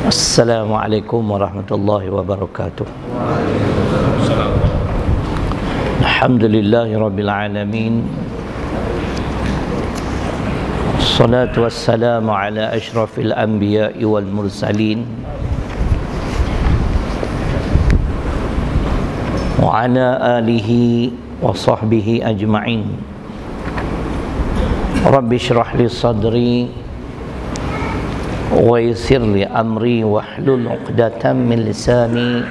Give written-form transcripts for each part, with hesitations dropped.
Assalamualaikum warahmatullahi wabarakatuh. Alhamdulillahi alamin. Assalatu wassalamu ala ashrafil anbiya'i wal mursalin wa ala alihi wa sahbihi ajma'in. Rabbi shrah li sadri wa yassir li amri wahlul 'uqdatam min lisani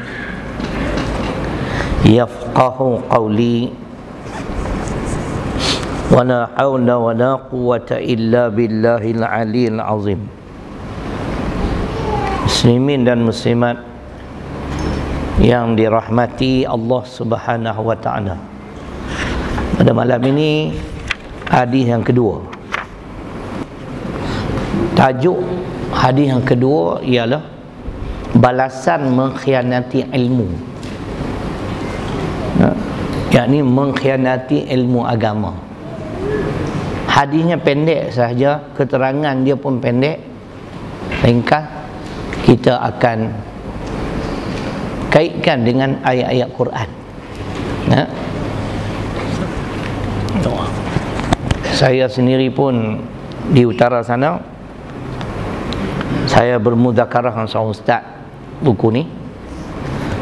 yafqahu qawli. Wa la hawla wa la quwwata illa billahil aliyil azim. Muslimin dan muslimat yang dirahmati Allah Subhanahu wa taala. Pada malam ini hadis yang kedua. Tajuk hadis yang kedua ialah balasan mengkhianati ilmu. Yakni mengkhianati ilmu agama. Hadisnya pendek sahaja, keterangan dia pun pendek, ringkas. Kita akan kaitkan dengan ayat-ayat Quran. Saya sendiri pun di utara sana, saya bermudzakarah dengan seorang ustaz buku ni.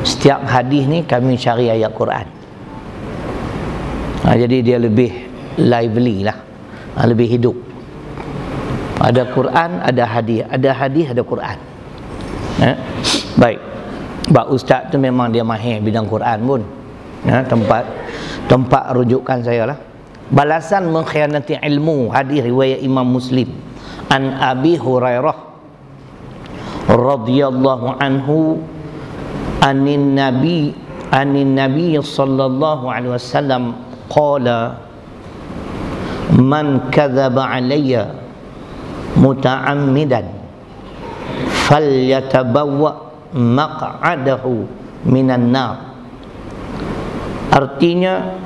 Setiap hadis ni kami cari ayat Quran. Jadi dia lebih lively lah, lebih hidup. Ada Quran, ada hadis, ada Quran. Baik. Sebab ustaz tu memang dia mahir bidang Quran pun. Tempat rujukan saya lah. Balasan mengkhianati ilmu, hadis riwayat Imam Muslim. An Abi Hurairah radhiyallahu anhu anin nabi sallallahu alaihi wasallam qala man kadzaba alayya muta'ammidan falyatabawwa maq'adahu minan nar. Artinya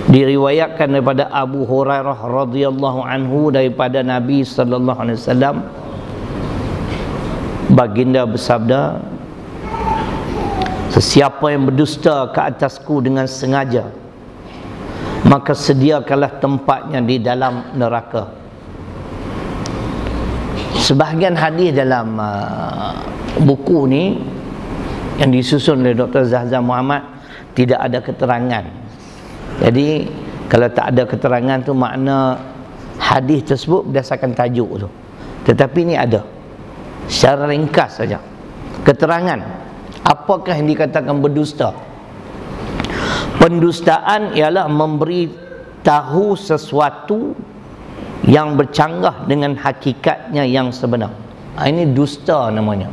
diriwayatkan daripada Abu Hurairah radhiyallahu anhu daripada Nabi sallallahu alaihi wasallam, baginda bersabda, sesiapa yang berdusta ke atasku dengan sengaja, maka sediakanlah tempatnya di dalam neraka. Sebahagian hadis dalam buku ni yang disusun oleh Dr. Zahzan Muhammad tidak ada keterangan. Jadi kalau tak ada keterangan tu makna hadis tersebut berdasarkan tajuk tu. Tetapi ni ada secara ringkas saja keterangan apakah yang dikatakan berdusta. Pendustaan ialah memberi tahu sesuatu yang bercanggah dengan hakikatnya yang sebenar. Ini dusta namanya.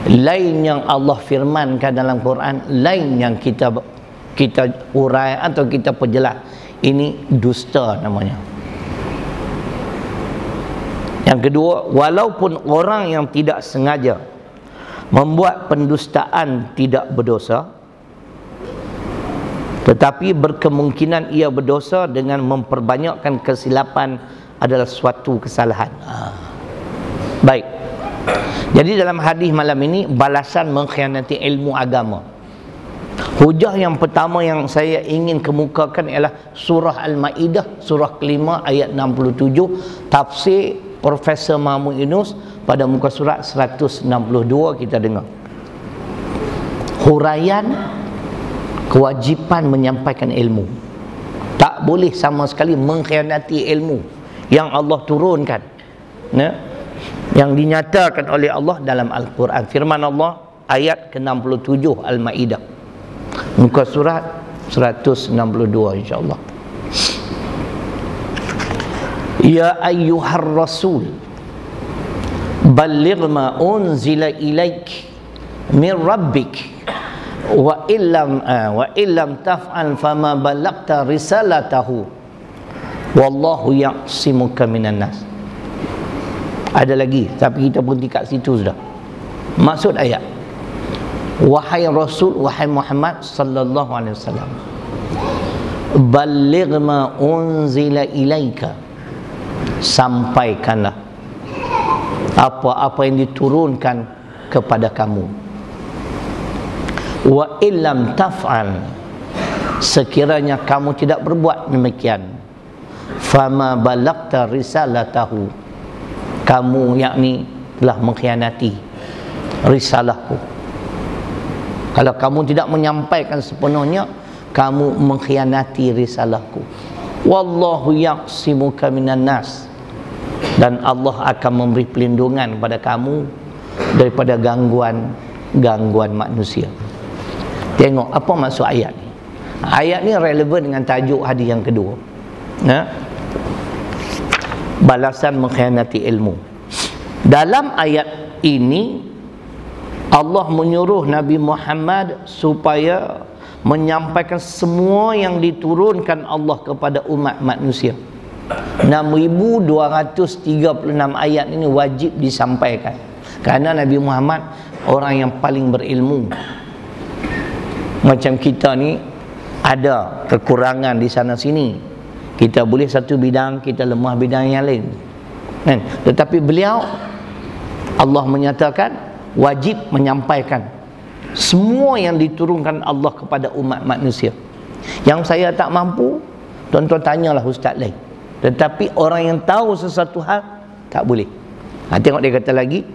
Lain yang Allah firmankan dalam Quran, lain yang kita urai atau kita perjelas. Ini dusta namanya. Yang kedua, walaupun orang yang tidak sengaja membuat pendustaan tidak berdosa, tetapi berkemungkinan ia berdosa dengan memperbanyakkan kesilapan adalah suatu kesalahan. Baik. Jadi dalam hadis malam ini balasan mengkhianati ilmu agama. Hujah yang pertama yang saya ingin kemukakan ialah surah Al-Maidah, surah kelima ayat 67, tafsir Profesor Mahmud Yunus pada muka surat 162 kita dengar. Huraian kewajipan menyampaikan ilmu. Tak boleh sama sekali mengkhianati ilmu yang Allah turunkan, yang dinyatakan oleh Allah dalam Al-Quran. Firman Allah ayat ke-67 Al-Maidah, muka surat 162 insyaAllah. Ya ayyuhar rasul balligh ma unzila ilaik min rabbik wa illam taf'al fama ballagta risalatahu wallahu ya'simuka minan nas. Ada lagi tapi kita berhenti kat situ sudah. Maksud ayat, wahai Rasul, wahai Muhammad sallallahu alaihi wasallam, balligh ma unzila ilaika, sampaikanlah apa-apa yang diturunkan kepada kamu. Wa illam taf'al, sekiranya kamu tidak berbuat demikian, fama balagta risalatahu, kamu yakni telah mengkhianati risalahku. Kalau kamu tidak menyampaikan sepenuhnya, kamu mengkhianati risalahku. Wallahu yaqsimuka minan nas, dan Allah akan memberi perlindungan kepada kamu daripada gangguan manusia. Tengok apa maksud ayat ni. Ayat ni relevan dengan tajuk hadis yang kedua. Balasan mengkhianati ilmu. Dalam ayat ini Allah menyuruh Nabi Muhammad supaya menyampaikan semua yang diturunkan Allah kepada umat manusia. 6,236 ayat ini wajib disampaikan, kerana Nabi Muhammad orang yang paling berilmu. Macam kita ni ada kekurangan di sana sini, kita boleh satu bidang, kita lemah bidang yang lain kan? Tetapi beliau, Allah menyatakan wajib menyampaikan semua yang diturunkan Allah kepada umat manusia. Yang saya tak mampu, tuan-tuan tanyalah ustaz lain. Tetapi orang yang tahu sesuatu hal tak boleh. Tengok dia kata lagi,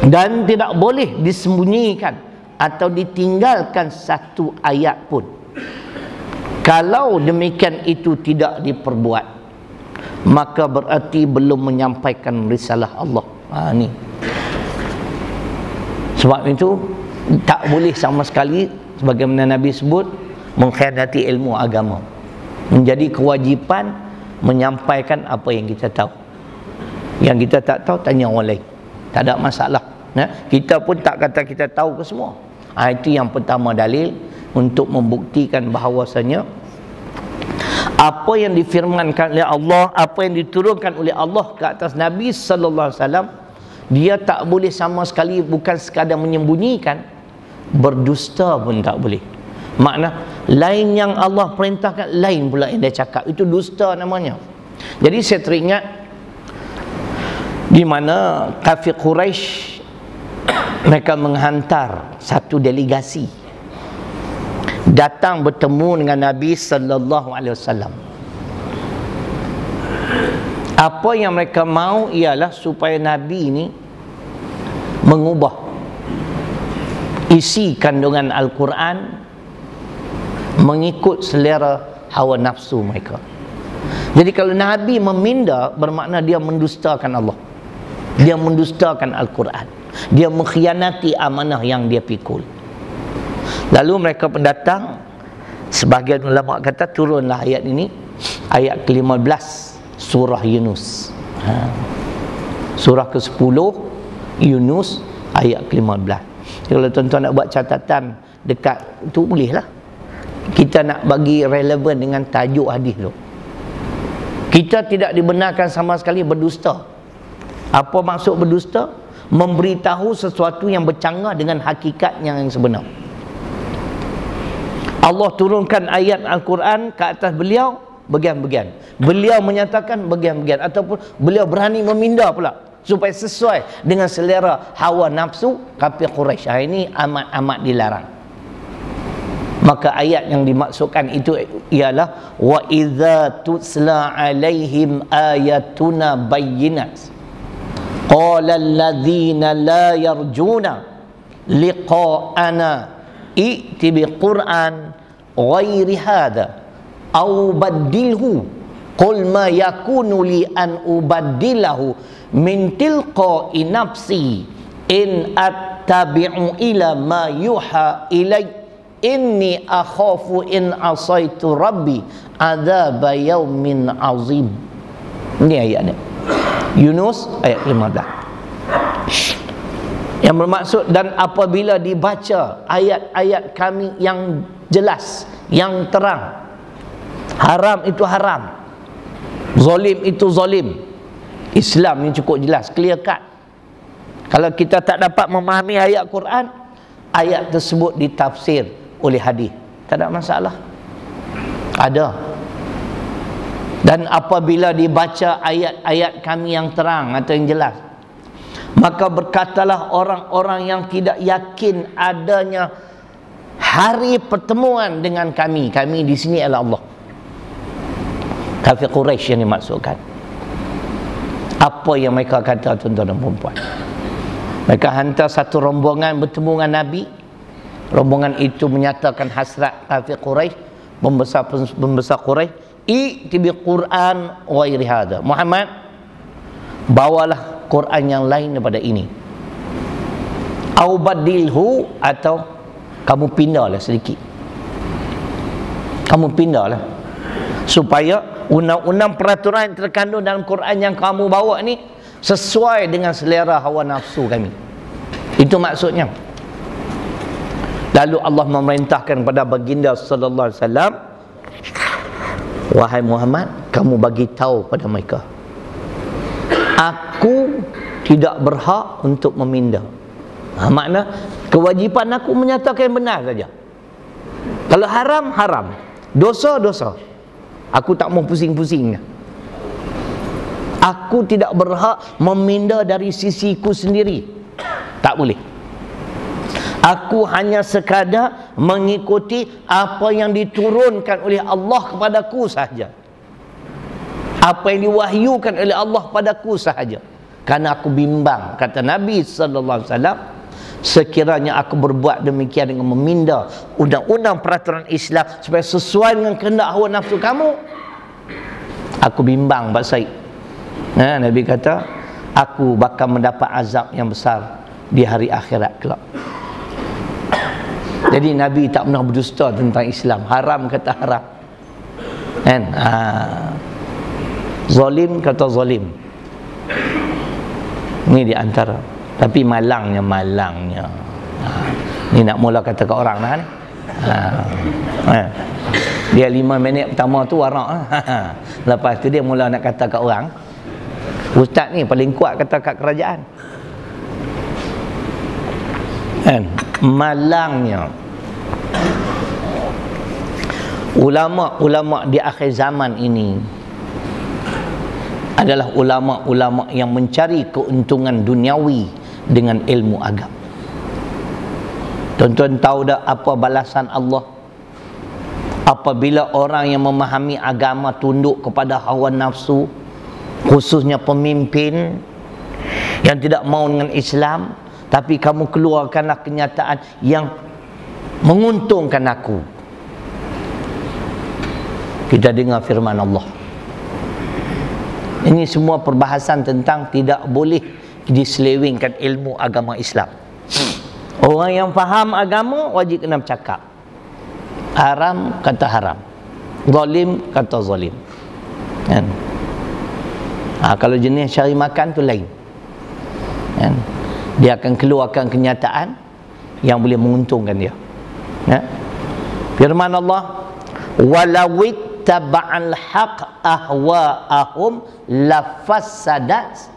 dan tidak boleh disembunyikan atau ditinggalkan satu ayat pun. Kalau demikian itu tidak diperbuat, maka berarti belum menyampaikan risalah Allah. Ni sebab itu tak boleh sama sekali, sebagaimana Nabi sebut, mengkhianati ilmu agama. Menjadi kewajipan menyampaikan apa yang kita tahu. Yang kita tak tahu, tanya orang lain, tak ada masalah. Kita pun tak kata kita tahu ke semua. Itu yang pertama dalil untuk membuktikan bahawasanya apa yang difirmankan oleh Allah, apa yang diturunkan oleh Allah ke atas Nabi sallallahu alaihi wasallam, dia tak boleh sama sekali, bukan sekadar menyembunyikan, berdusta pun tak boleh. Makna lain yang Allah perintahkan, lain pula yang dia cakap, itu dusta namanya. Jadi saya teringat di mana kafir Quraisy mereka menghantar satu delegasi datang bertemu dengan Nabi sallallahu alaihi wasallam. Apa yang mereka mahu ialah supaya Nabi ini mengubah isi kandungan Al-Quran mengikut selera hawa nafsu mereka. Jadi kalau Nabi meminda, bermakna dia mendustakan Allah, dia mendustakan Al-Quran, dia mengkhianati amanah yang dia pikul. Lalu mereka pendatang, sebahagian ulama kata turunlah ayat ini, ayat ke-15 surah Yunus. Surah ke-10 Yunus ayat ke-15. Kalau tuan-tuan nak buat catatan dekat tu, bolehlah. Kita nak bagi relevan dengan tajuk hadis tu. Kita tidak dibenarkan sama sekali berdusta. Apa maksud berdusta? Memberitahu sesuatu yang bercanggah dengan hakikat yang sebenar. Allah turunkan ayat Al-Quran ke atas beliau bagian-bagian, beliau menyatakan bagian-bagian, ataupun beliau berani meminda pula supaya sesuai dengan selera hawa nafsu kafir Quraisy. Ini amat-amat dilarang. Maka ayat yang dimaksudkan itu ialah wa idza tutsla alaihim ayatuna bayyinat qala alladzina la yarjuna liqa'ana i'ti biqur'an ghairi hadha aw baddilhu qul ma yakunu li an ubaddilahu min tilqa'i nafsi in attabi'u ila ma yuha ilai inni akhafu in asaitu rabbi adzaba yaumin azim. Ini ayatnya Yunus ayat 15, yang bermaksud, dan apabila dibaca ayat-ayat kami yang jelas, yang terang, haram itu haram, zalim itu zalim, Islam ni cukup jelas, clear cut. Kalau kita tak dapat memahami ayat Quran, ayat tersebut ditafsir oleh hadis, tak ada masalah. Ada. Dan apabila dibaca ayat-ayat kami yang terang atau yang jelas, Maka berkatalah orang-orang yang tidak yakin adanya hari pertemuan dengan kami. Kami di sini adalah Allah. Kafir Quraisy yang dimaksudkan. Apa yang mereka kata, tuan-tuan dan puan-puan? Mereka hantar satu rombongan bertemu dengan Nabi. Rombongan itu menyatakan hasrat kafir Quraisy, pembesar Quraisy, "I'ti bi Qur'an ghairi hadha." Muhammad, bawalah Quran yang lain daripada ini. Au badilhu, atau kamu pindahlah sedikit. Kamu pindahlah supaya undang-undang peraturan yang terkandung dalam Quran yang kamu bawa ni sesuai dengan selera hawa nafsu kami. Itu maksudnya. Lalu Allah memerintahkan kepada baginda sallallahu alaihi wasallam, "Wahai Muhammad, kamu bagi tahu pada mereka, aku tidak berhak untuk meminda." Makna kewajipan aku menyatakan yang benar saja. Kalau haram, haram. Dosa, dosa. Aku tak mau pusing-pusing. Aku tidak berhak meminda dari sisiku sendiri. Tak boleh. Aku hanya sekadar mengikuti apa yang diturunkan oleh Allah kepadaku sahaja. Apa yang diwahyukan oleh Allah padaku sahaja. Kerana aku bimbang, kata Nabi sallallahu alaihi wasallam, sekiranya aku berbuat demikian dengan meminda undang-undang peraturan Islam supaya sesuai dengan kehendak hawa nafsu kamu, aku bimbang Pak Said. Nabi kata, aku bakal mendapat azab yang besar di hari akhirat kelak. Jadi Nabi tak pernah berdusta tentang Islam. Haram kata haram, kan? Zalim kata zalim. Ini di antara. Tapi malangnya. Ni nak mula kata ke orang lah, dia 5 minit pertama tu warak. Lepas tu dia mula nak kata ke orang. Ustaz ni paling kuat kata kat kerajaan, kan? Malangnya. Ulama-ulama di akhir zaman ini adalah ulama-ulama yang mencari keuntungan duniawi dengan ilmu agama. Tuan-tuan tahu dah apa balasan Allah apabila orang yang memahami agama tunduk kepada hawa nafsu, khususnya pemimpin yang tidak mau dengan Islam, tapi kamu keluarkanlah kenyataan yang menguntungkan aku. Kita dengar firman Allah. Ini semua perbahasan tentang tidak boleh diselewengkan ilmu agama Islam. Orang yang faham agama wajib kena bercakap. Haram kata haram, zalim kata zalim, kan? Kalau jenis cari makan tu lain, kan? Dia akan keluarkan kenyataan yang boleh menguntungkan dia, ya? Firman Allah, walawit taba'al haq ahwa'ahum lafassadat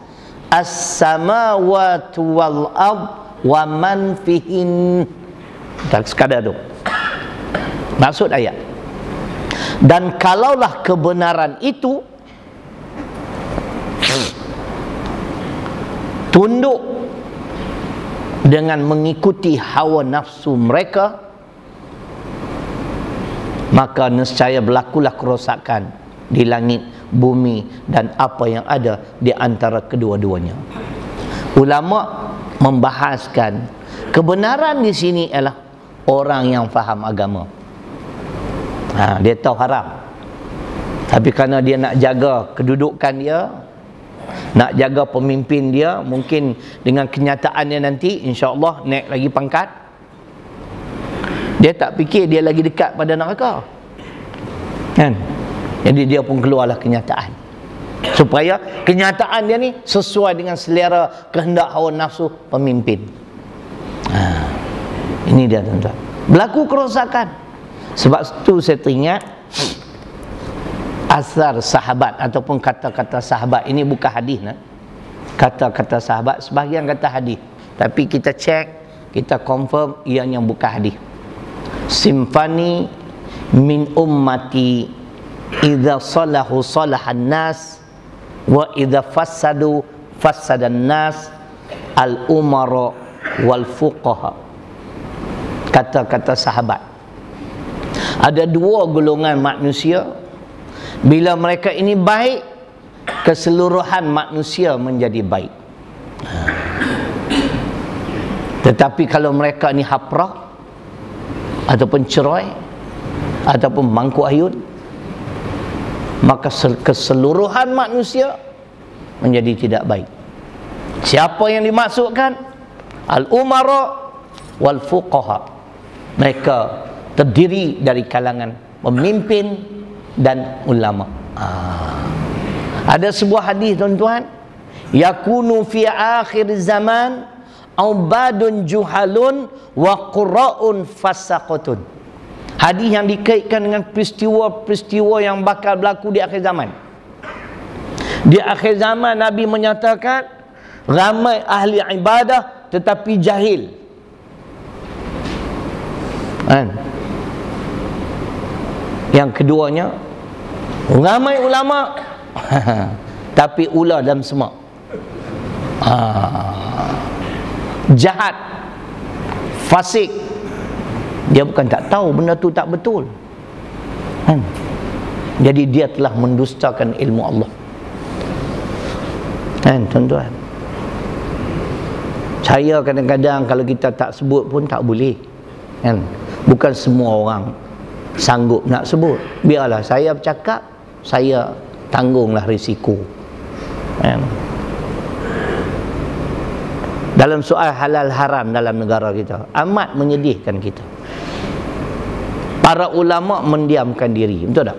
as-samawati wal ard wa man fihin. Tak sekadar tu maksud ayat. Dan kalaulah kebenaran itu tunduk dengan mengikuti hawa nafsu mereka, maka nescaya berlakulah kerosakan di langit, bumi dan apa yang ada di antara kedua-duanya. Ulama membahaskan kebenaran di sini adalah orang yang faham agama. Dia tahu haram, tapi kerana dia nak jaga kedudukan dia, nak jaga pemimpin dia, mungkin dengan kenyataannya nanti insya-Allah naik lagi pangkat, dia tak fikir dia lagi dekat pada neraka, kan? Jadi dia pun keluarlah kenyataan supaya kenyataan dia ni sesuai dengan selera kehendak hawa nafsu pemimpin. Ini dia tuan-tuan, berlaku kerosakan. Sebab itu saya teringat asar sahabat ataupun kata-kata sahabat. Ini bukan hadis, kata-kata sahabat, sebahagian kata hadis, tapi kita cek, kita confirm ianya bukan hadis. Simfani min ummati idza salahu salahan nas wa idza fasadu fasadan nas al-umara wal fuqaha. Kata-kata sahabat. Ada dua golongan manusia, bila mereka ini baik, keseluruhan manusia menjadi baik. Tetapi kalau mereka ni haprak ataupun cerai ataupun mangkuk ayun, maka keseluruhan manusia menjadi tidak baik. Siapa yang dimaksudkan? Al-umara wal fuqaha. Mereka terdiri dari kalangan pemimpin dan ulama. Ada sebuah hadis tuan-tuan, yakunu fi akhir zaman ubadun juhalun wa qura'un fasaqatun. Hadis yang dikaitkan dengan peristiwa-peristiwa yang bakal berlaku di akhir zaman. Di akhir zaman Nabi menyatakan ramai ahli ibadah tetapi jahil. Yang keduanya, ramai ulama tapi ular dalam semak. Jahat, fasik. Dia bukan tak tahu benda tu tak betul, jadi dia telah mendustakan ilmu Allah. Tuan-tuan, saya kadang-kadang kalau kita tak sebut pun tak boleh, bukan semua orang sanggup nak sebut. Biarlah saya bercakap, saya tanggunglah risiko. Dalam soal halal haram dalam negara kita amat menyedihkan kita. Para ulama mendiamkan diri, betul tak?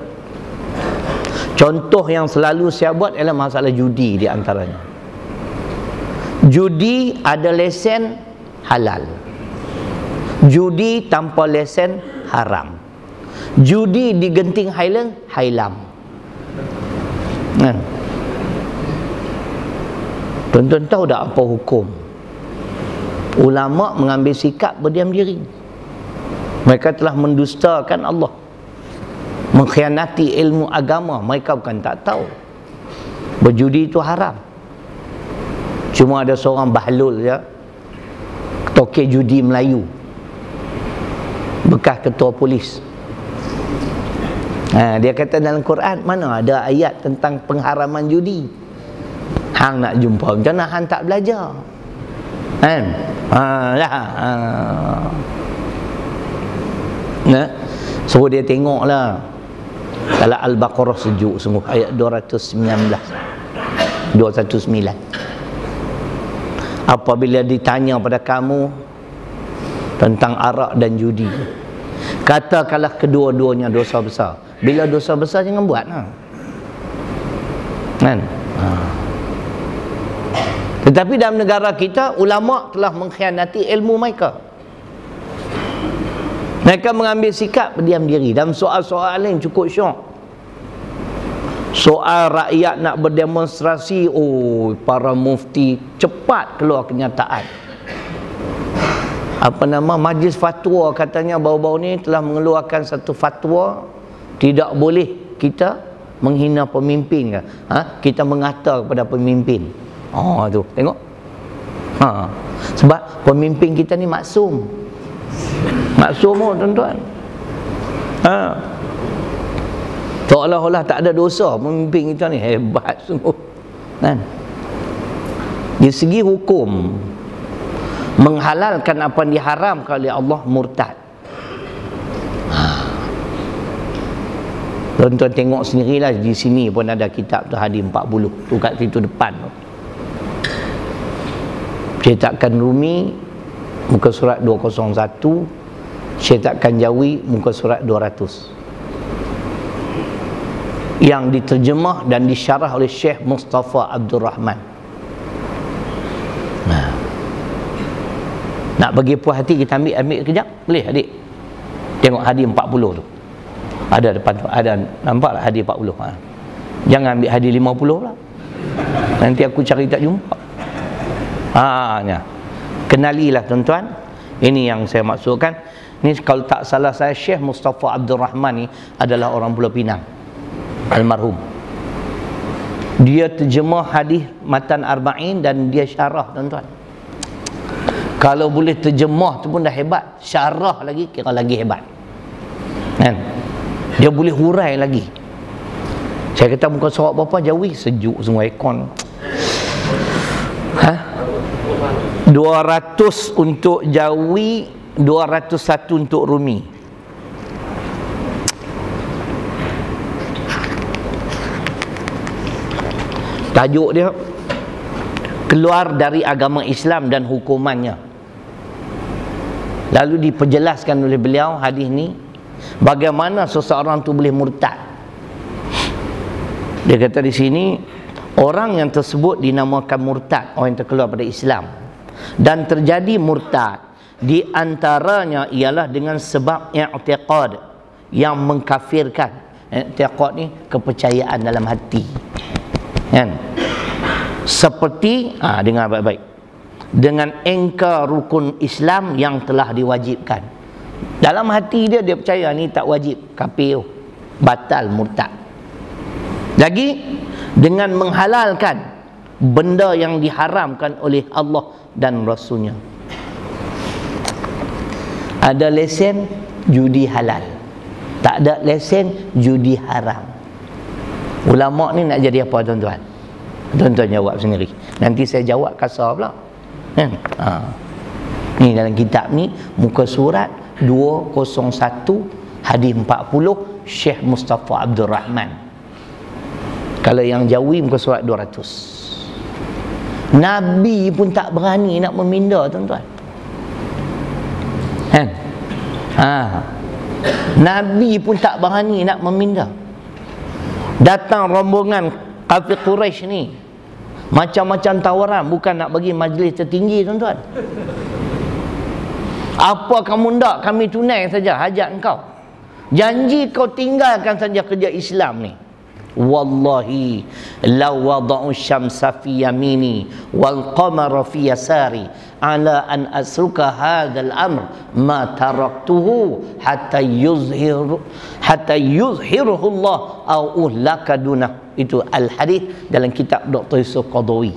Contoh yang selalu saya buat ialah masalah judi di antaranya. Judi ada lesen halal, judi tanpa lesen haram, judi di Genting Highland hailam. Tuan-tuan tahu tak apa hukum? Ulama mengambil sikap berdiam diri. Mereka telah mendustakan Allah, mengkhianati ilmu agama. Mereka bukan tak tahu berjudi itu haram. Cuma ada seorang bahlul ya, tokek judi Melayu, bekas ketua polis. Dia kata dalam Quran mana ada ayat tentang pengharaman judi. Hang nak jumpa macam mana hang tak belajar? Suruh dia tengoklah dalam Al-Baqarah, sejuk sungguh, ayat 219. Apabila ditanya pada kamu tentang arak dan judi, katakanlah kedua-duanya dosa besar. Bila dosa besar jangan buat. Tetapi dalam negara kita, ulama telah mengkhianati ilmu mereka. Mereka mengambil sikap berdiam diri. Dalam soal-soal lain cukup syok. Soal rakyat nak berdemonstrasi, para mufti cepat keluar kenyataan. Majlis fatwa katanya baru-baru ni telah mengeluarkan satu fatwa, tidak boleh kita menghina pemimpin. Kita mengata kepada pemimpin. Tu tengok. Sebab pemimpin kita ni maksum. Maksum tuan-tuan. Seolah-olah tak ada dosa pemimpin kita ni. Hebat sungguh. Di segi hukum, menghalalkan apa yang diharamkan oleh Allah murtad. Tuan-tuan tengok sendirilah, di sini pun ada kitab tu, hadis 40 tu kat situ depan tu. Cetakan Rumi muka surat 201, Cetakan Jawi muka surat 200, yang diterjemah dan disyarah oleh Syekh Mustafa Abdul Rahman. Nak bagi puas hati, kita ambil kejap boleh adik? Tengok hadis 40 tu, ada depan tu, ada, nampak tak hadis 40? Jangan ambil hadis 50 lah, nanti aku cari tak jumpa. Kenalilah tuan-tuan, ini yang saya maksudkan. Ini kalau tak salah saya, Syekh Mustafa Abdul Rahman ni adalah orang Pulau Pinang, almarhum. Dia terjemah hadis matan arba'in dan dia syarah tuan-tuan. Kalau boleh terjemah tu pun dah hebat, syarah lagi kira lagi hebat, kan? Dia boleh hurai lagi. Saya kata muka surat berapa Jawi, sejuk semua aircon. 200 untuk Jawi, 201 untuk Rumi. Tajuk dia keluar dari agama Islam dan hukumannya. Lalu diperjelaskan oleh beliau hadis ni, bagaimana seseorang tu boleh murtad. Dia kata di sini, orang yang tersebut dinamakan murtad, orang yang terkeluar pada Islam. Dan terjadi murtad di antaranya ialah dengan sebab i'tiqad yang mengkafirkan. I'tiqad ni kepercayaan dalam hati, kan? Seperti dengar baik-baik, dengan engkar rukun Islam yang telah diwajibkan. Dalam hati dia, dia percaya ni tak wajib, kafir, batal, murtad. Lagi dengan menghalalkan benda yang diharamkan oleh Allah dan Rasulnya. Ada lesen judi halal, tak ada lesen judi haram. Ulama ni nak jadi apa tuan-tuan? Tuan-tuan jawab sendiri. Nanti saya jawab kasar pula, kan? Ni dalam kitab ni, muka surat 201 hadis 40, Syekh Mustafa Abdul Rahman. Kalau yang Jawi muka surat 200. Nabi pun tak berani nak meminda, tuan-tuan, kan? Nabi pun tak berani nak meminda. Datang rombongan kafir Quraisy ni, macam-macam tawaran, bukan nak bagi majlis tertinggi, tuan-tuan. Apa kamu ndak, kami tunai saja hajat engkau. Janji kau tinggalkan saja kerja Islam ni. Wallahi law wada'u syamsa fi yamini wal qamara fi yasari ala an asruka hadzal amr ma taraktuhu hatta yuzhiruhu Allah au uhlaka dunah. Itu al-hadis dalam kitab Dr. Yusuf Qadawi.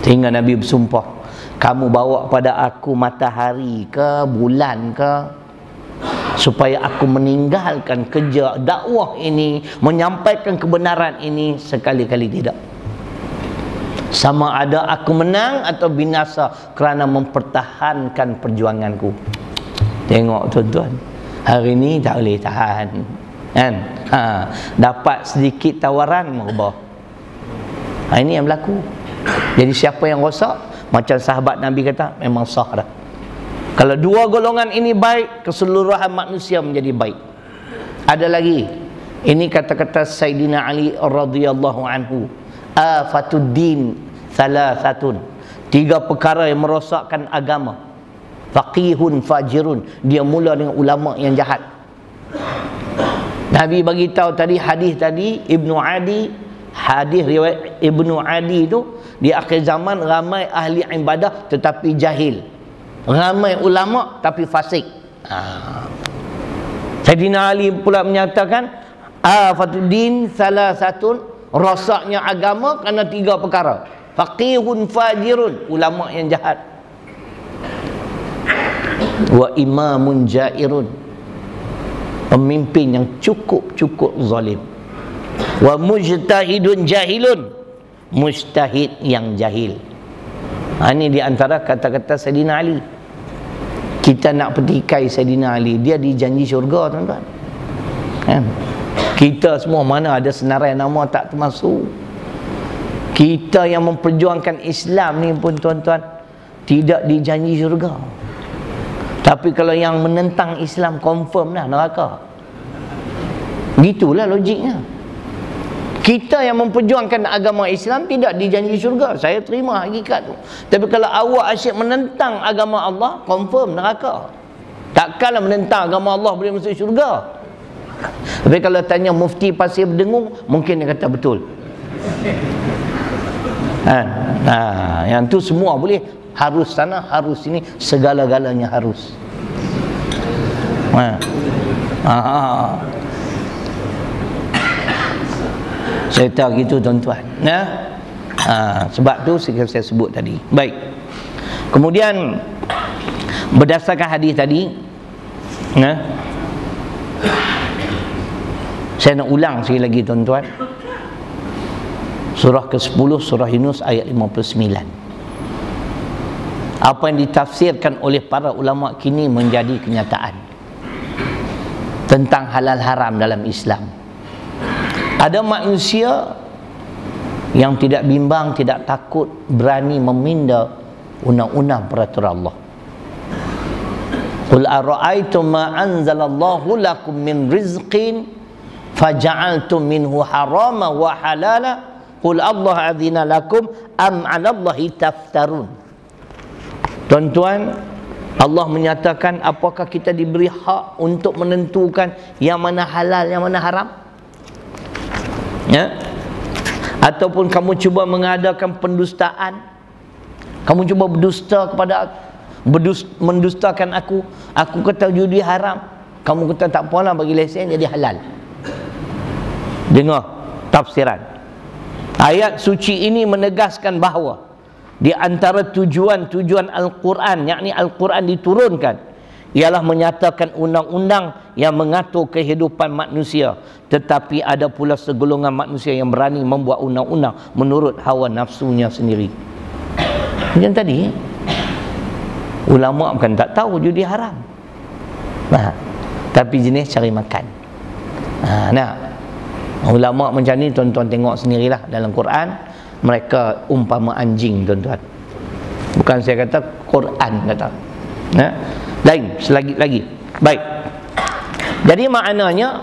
Sehingga Nabi bersumpah, kamu bawa pada aku matahari ke bulan ke, supaya aku meninggalkan kerja dakwah ini, menyampaikan kebenaran ini, sekali-kali tidak. Sama ada aku menang atau binasa kerana mempertahankan perjuanganku. Tengok tuan-tuan, hari ini tak boleh tahan, kan? Dapat sedikit tawaran merubah. Ini yang berlaku. Jadi siapa yang rosak, macam sahabat Nabi kata, memang sah dah. Kalau dua golongan ini baik, keseluruhan manusia menjadi baik. Ada lagi, ini kata-kata Sayyidina Ali radhiyallahu anhu, afatuddin salasatun, 3 perkara yang merosakkan agama. Faqihun fajirun, dia mula dengan ulama yang jahat. Nabi bagi tahu tadi, hadis tadi Ibnu Adi, hadis riwayat Ibnu Adi itu, di akhir zaman ramai ahli ibadah tetapi jahil, ramai ulama tapi fasik. Sayyidina Ali pula menyatakan, afatuddin salasatun, rosaknya agama kerana 3 perkara. Faqihun fajirun, ulama yang jahat. Wa imamun jairun, pemimpin yang cukup zalim. Wa mujtahidun jahilun, mujtahid yang jahil. Ini di antara kata-kata Sayyidina Ali. Kita nak petikai Sayyidina Ali, dia dijanji syurga, tuan-tuan, kan? Kita semua mana ada senarai nama tak termasuk. Kita yang memperjuangkan Islam ni pun, tuan-tuan, tidak dijanji syurga. Tapi kalau yang menentang Islam, confirm dah neraka. Gitulah logiknya. Kita yang memperjuangkan agama Islam tidak dijanji syurga. Saya terima hakikat tu. Tapi kalau awak asyik menentang agama Allah, confirm neraka. Takkanlah menentang agama Allah boleh masuk syurga. Tapi kalau tanya mufti Pasir Berdengung, mungkin dia kata betul. Yang tu semua boleh. Harus sana, harus sini, segala-galanya harus. Saya tahu gitu, tuan-tuan. Sebab tu saya sebut tadi. Baik. Kemudian berdasarkan hadis tadi, saya nak ulang sekali lagi tuan-tuan, surah ke-10 surah Yunus ayat 59. Apa yang ditafsirkan oleh para ulama kini menjadi kenyataan tentang halal haram dalam Islam. Ada manusia yang tidak bimbang, tidak takut, berani meminda undang-undang peraturan Allah. Qul ara'aytum ma anzalallahu lakum min rizqin faja'altum minhu harama wa halala qul Allah adzina lakum am 'alallahi taftarun. Tuan-tuan, Allah menyatakan, apakah kita diberi hak untuk menentukan yang mana halal, yang mana haram? Ya? Ataupun kamu cuba mengadakan pendustaan, kamu cuba berdusta kepada mendustakan aku kata judi haram, kamu kata tak apalah bagi lesen jadi halal. Dengar tafsiran ayat suci ini menegaskan bahawa di antara tujuan Al-Quran, yakni Al-Quran diturunkan, ialah menyatakan undang-undang yang mengatur kehidupan manusia. Tetapi ada pula segolongan manusia yang berani membuat undang-undang menurut hawa nafsunya sendiri. Macam tadi, ulama bukan tak tahu judi haram, tapi jenis cari makan. Ulama macam ni tuan-tuan tengok sendirilah dalam Quran. Mereka umpama anjing, tuan-tuan. Bukan saya kata, Quran kata. Lain, selagi lagi. Baik. Jadi maknanya,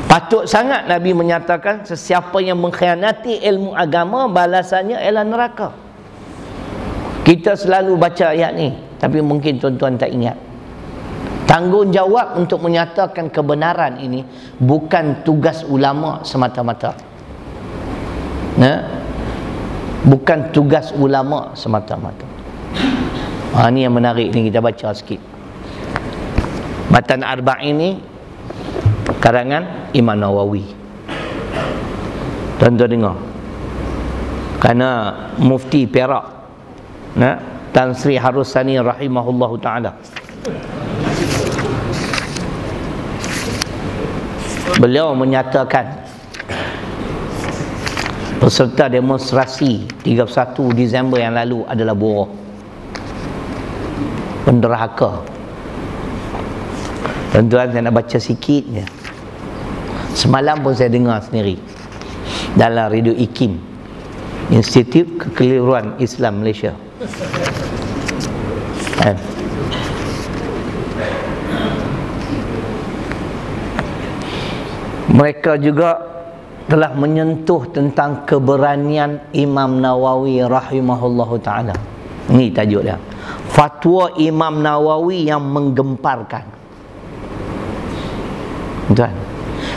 patut sangat Nabi menyatakan sesiapa yang mengkhianati ilmu agama, balasannya ialah neraka. Kita selalu baca ayat ni, tapi mungkin tuan-tuan tak ingat. Tanggungjawab untuk menyatakan kebenaran ini bukan tugas ulama semata-mata. Bukan tugas ulama semata-mata. Ini yang menarik ni, kita baca sikit. Matan Arba'in ini karangan Imam Nawawi. Tuan-tuan dengar. Kerana Mufti Perak, Tan Sri Harusani rahimahullahu ta'ala, beliau menyatakan peserta demonstrasi 31 Disember yang lalu adalah buruh, penderhaka. Tuan-tuan, saya nak baca sikit je. Semalam pun saya dengar sendiri dalam Radio IKIM, Institut Kekeliruan Islam Malaysia. Mereka juga telah menyentuh tentang keberanian Imam Nawawi rahimahullahu ta'ala. Ini tajuk dia, fatwa Imam Nawawi yang menggemparkan. Tuan,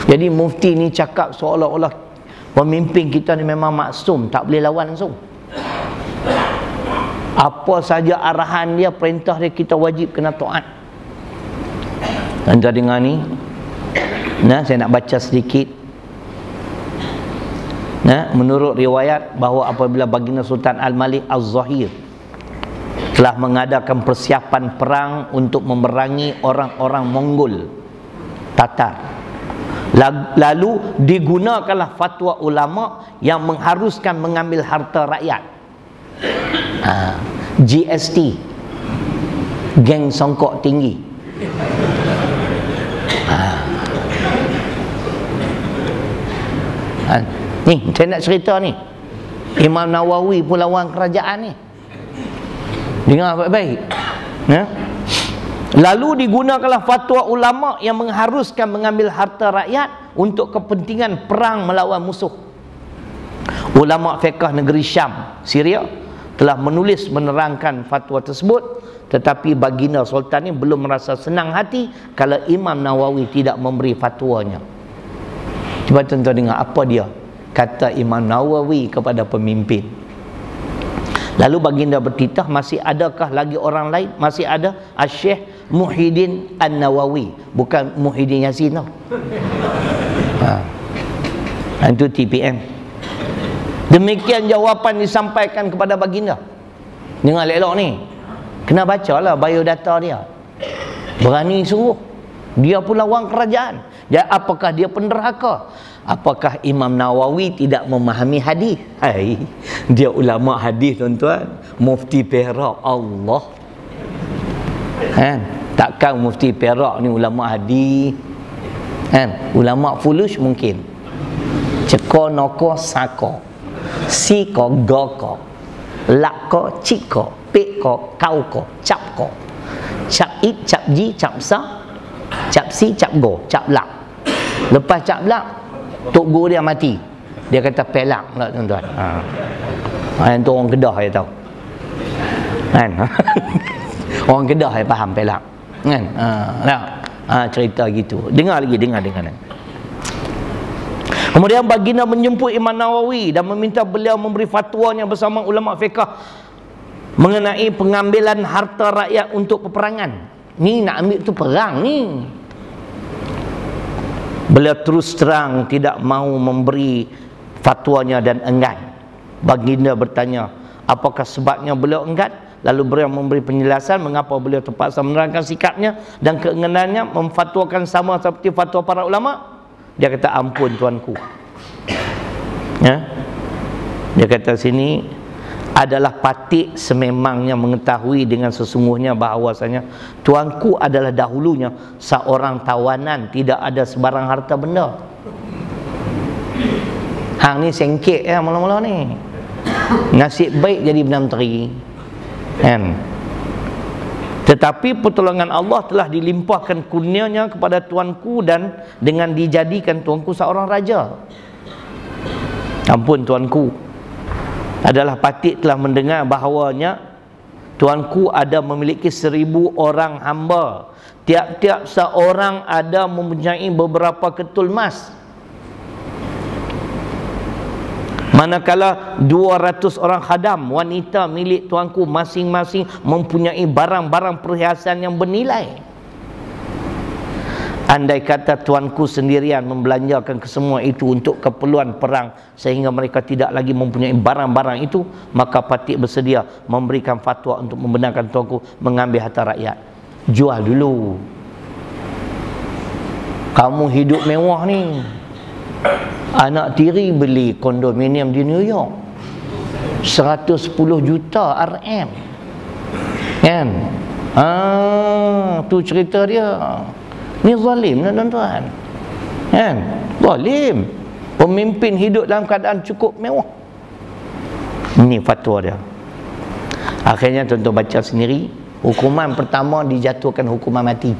jadi mufti ni cakap seolah-olah pemimpin kita ni memang maksum, tak boleh lawan langsung. Apa saja arahan dia, perintah dia, kita wajib kena taat. Tuan-tuan dengar ni, saya nak baca sedikit. Menurut riwayat bahawa apabila baginda Sultan Al-Malik Az-Zahir telah mengadakan persiapan perang untuk memerangi orang-orang Mongol Tatar, lalu digunakanlah fatwa ulama yang mengharuskan mengambil harta rakyat, GST, geng songkok tinggi. Ni, saya nak cerita ni. Imam Nawawi pun lawan kerajaan ni. Dengar baik-baik. Lalu digunakanlah fatwa ulama yang mengharuskan mengambil harta rakyat untuk kepentingan perang melawan musuh. Ulama fiqh negeri Syam, Syria, telah menulis menerangkan fatwa tersebut, tetapi baginda Sultan ni belum merasa senang hati kalau Imam Nawawi tidak memberi fatwanya. Cuba tuan-tuan dengar apa dia kata Imam Nawawi kepada pemimpin. Lalu baginda bertitah, masih adakah lagi orang lain? Masih ada Syekh Muhyiddin An-Nawawi, bukan Muhyiddin Yassin tau. Itu TPM. Demikian jawapan disampaikan kepada baginda. Dengar elok ni. Kena bacalah biodata dia. Berani suruh. Dia pun lawan kerajaan. Dan apakah dia penderhaka? Apakah Imam Nawawi tidak memahami hadis? Hai, dia ulama hadis tuan-tuan. Mufti Perak, Allah. Kan? Takkan Mufti Perak ni ulama hadis. Kan? Ulama fulus mungkin. Ceko noko sako. Siko goko. Lako ciko. Peko kauko. Capko. Cap it, cap ji, cap sa. Cap si, cap go. Cap lak. Lepas cap lak, tok guru dia mati. Dia kata pelak pula tuan-tuan. Yang tu orang Kedah dia tahu. Kan? Orang Kedah dia faham pelak. Kan? Cerita gitu. Dengar lagi. Kemudian baginda menjemput Imam Nawawi dan meminta beliau memberi fatwanya bersama ulama fiqh mengenai pengambilan harta rakyat untuk peperangan. Ni nak ambil tu perang ni. Beliau terus terang tidak mau memberi fatwanya dan enggan. Baginda bertanya, apakah sebabnya beliau enggan? Lalu beliau memberi penjelasan mengapa beliau terpaksa menerangkan sikapnya dan keinginannya memfatwakan sama seperti fatwa para ulama. Dia kata, ampun tuanku. Ya? Dia kata sini, adalah patut sememangnya mengetahui dengan sesungguhnya bahawasanya tuanku adalah dahulunya seorang tawanan, tidak ada sebarang harta benda. Hang ni sengkek ya mula-mula ni. Nasib baik jadi Perdana Menteri. Kan? Tetapi pertolongan Allah telah dilimpahkan kurnianya kepada tuanku dan dengan dijadikan tuanku seorang raja. Ampun tuanku, adalah patut telah mendengar bahawanya tuanku ada memiliki 1000 orang hamba. Tiap-tiap seorang ada mempunyai beberapa ketul emas. Manakala 200 orang khadam wanita milik tuanku masing-masing mempunyai barang-barang perhiasan yang bernilai. Andai kata tuanku sendirian membelanjakan kesemua itu untuk keperluan perang sehingga mereka tidak lagi mempunyai barang-barang itu, maka patut bersedia memberikan fatwa untuk membenarkan tuanku mengambil harta rakyat. Jual dulu. Kamu hidup mewah ni. Anak tiri beli kondominium di New York 110 juta RM. Kan? Tu cerita dia. Ni zalim tuan-tuan. Kan? Zalim. Pemimpin hidup dalam keadaan cukup mewah. Ini fatwa dia. Akhirnya tuan-tuan baca sendiri, hukuman pertama dijatuhkan hukuman mati.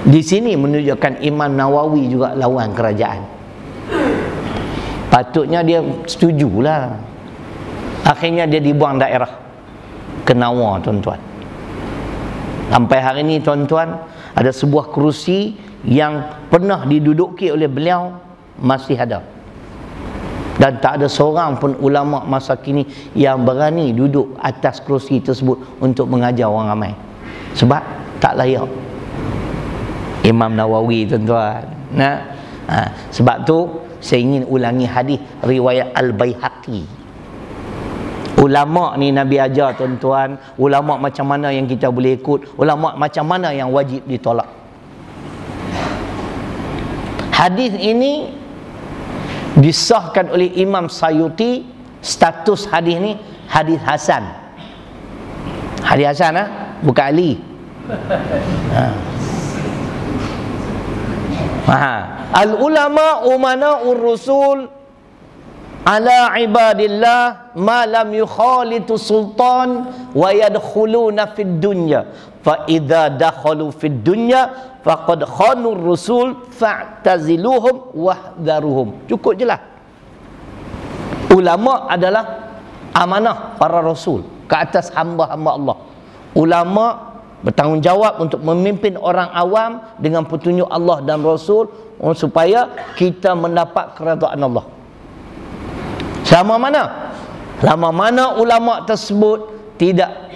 Di sini menunjukkan Imam Nawawi juga lawan kerajaan. Patutnya dia setujulah. Akhirnya dia dibuang daerah ke Nawar tuan-tuan. Sampai hari ini tuan-tuan, ada sebuah kerusi yang pernah diduduki oleh beliau masih ada. Dan tak ada seorang pun ulama masa kini yang berani duduk atas kerusi tersebut untuk mengajar orang ramai. Sebab tak layak. Imam Nawawi tuan-tuan. Sebab tu saya ingin ulangi hadis riwayat Al-Baihaqi. Ulama ni Nabi ajar tuan-tuan, ulama macam mana yang kita boleh ikut, ulama macam mana yang wajib ditolak. Hadis ini disahkan oleh Imam Sayuti. Status hadis ni hadis hasan. Hadis hasan bukan Ali. Al-ulama umana'ur rusul ala ibadillah ma lam yukhalitu sultan wa yadkhuluna fid dunya fa idza dakhalu fid dunya faqad khanu rusul fa'taziluhum wahdharuhum. Cukup jelas. Ulama adalah amanah para rasul ke atas hamba-hamba Allah. Ulama bertanggungjawab untuk memimpin orang awam dengan petunjuk Allah dan Rasul supaya kita mendapat keredaan Allah. Selama mana ulama tersebut tidak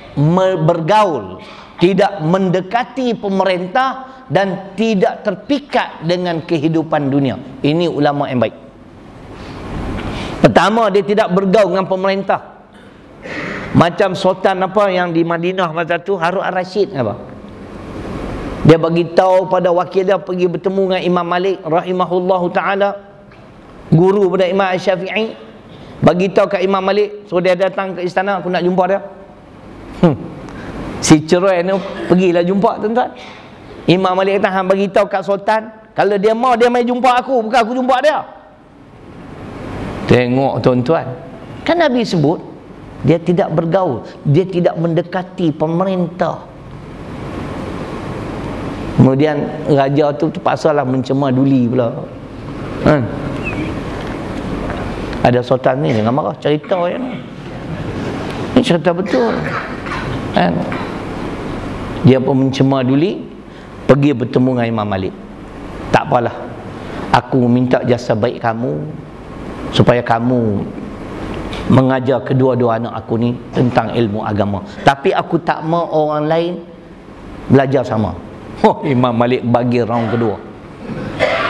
bergaul, tidak mendekati pemerintah dan tidak terpikat dengan kehidupan dunia. Ini ulama yang baik. Pertama, dia tidak bergaul dengan pemerintah. Macam sultan apa yang di Madinah masa tu, Harun Ar-Rasyid apa? Dia bagi tahu pada wakil dia pergi bertemu dengan Imam Malik rahimahullahu taala, guru pada Imam Syafi'i. Bagi tahu kat Imam Malik, suruh dia datang ke istana, aku nak jumpa dia. Si cerai ni pergilah jumpa tuan-tuan. Imam Malik kata, hang bagi tahu kat sultan, kalau dia mau dia mai jumpa aku, bukan aku jumpa dia. Tengok tuan-tuan, kan Nabi sebut dia tidak bergaul, dia tidak mendekati pemerintah. Kemudian raja tu terpaksalah mencemar duli pula. Ada sultan ni jangan marah, cerita yang ni cerita betul. Dia pun mencemar duli, pergi bertemu dengan Imam Malik. Tak apalah, aku minta jasa baik kamu supaya kamu mengajar kedua-dua anak aku ni tentang ilmu agama, tapi aku tak mau orang lain belajar sama. Imam Malik bagi round kedua.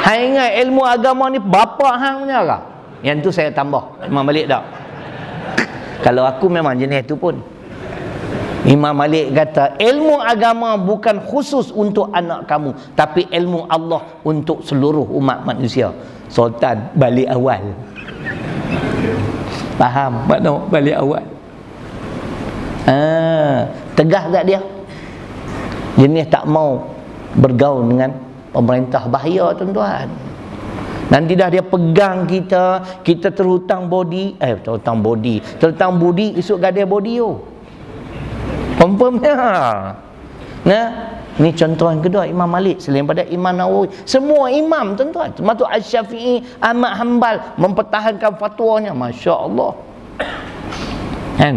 Hang ingat ilmu agama ni bapa hang punya ke? Yang tu saya tambah. Imam Malik tak. Kalau aku memang jenis tu pun. Imam Malik kata, ilmu agama bukan khusus untuk anak kamu, tapi ilmu Allah untuk seluruh umat manusia. Sultan balik awal. Faham makna balik awal? Tegas tak dia? Jenis tak mau bergaul dengan pemerintah. Bahaya tuan-tuan. Nanti dah dia pegang kita, kita terhutang body, terhutang budi, esok gadah body tu. Confirmnya. Nah, ni contoh yang kedua Imam Malik selain pada Imam Nawawi. Semua imam tuan-tuan, termasuk Asy-Syafi'i, Ahmad Hanbal mempertahankan fatwanya. Masya-Allah. Kan?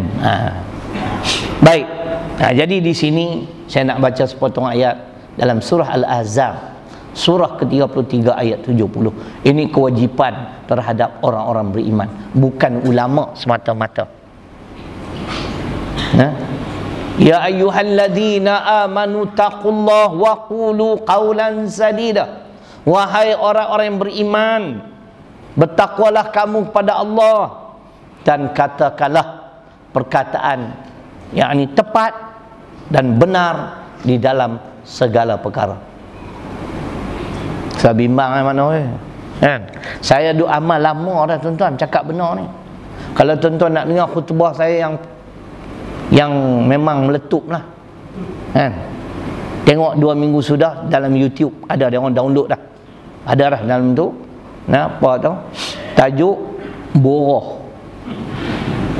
Baik. Jadi di sini saya nak baca sepotong ayat dalam surah Al-Ahzab, surah ke-33 ayat 70. Ini kewajipan terhadap orang-orang beriman, bukan ulama semata-mata. Ya ayyuhalladzina amanu taqullaha wa qulu qawlan sadida. Wahai orang-orang yang beriman, bertakwalah kamu kepada Allah dan katakanlah perkataan yakni tepat dan benar di dalam segala perkara. Saya bimbang mana kan? Saya duk amal lama dah tuan-tuan cakap benar ni. Kalau tuan-tuan nak dengar khutbah saya yang memang meletup lah kan? Tengok 2 minggu sudah dalam YouTube, ada dia orang download dah. Ada dah dalam tu. Nah, apa tu? Tajuk Buruh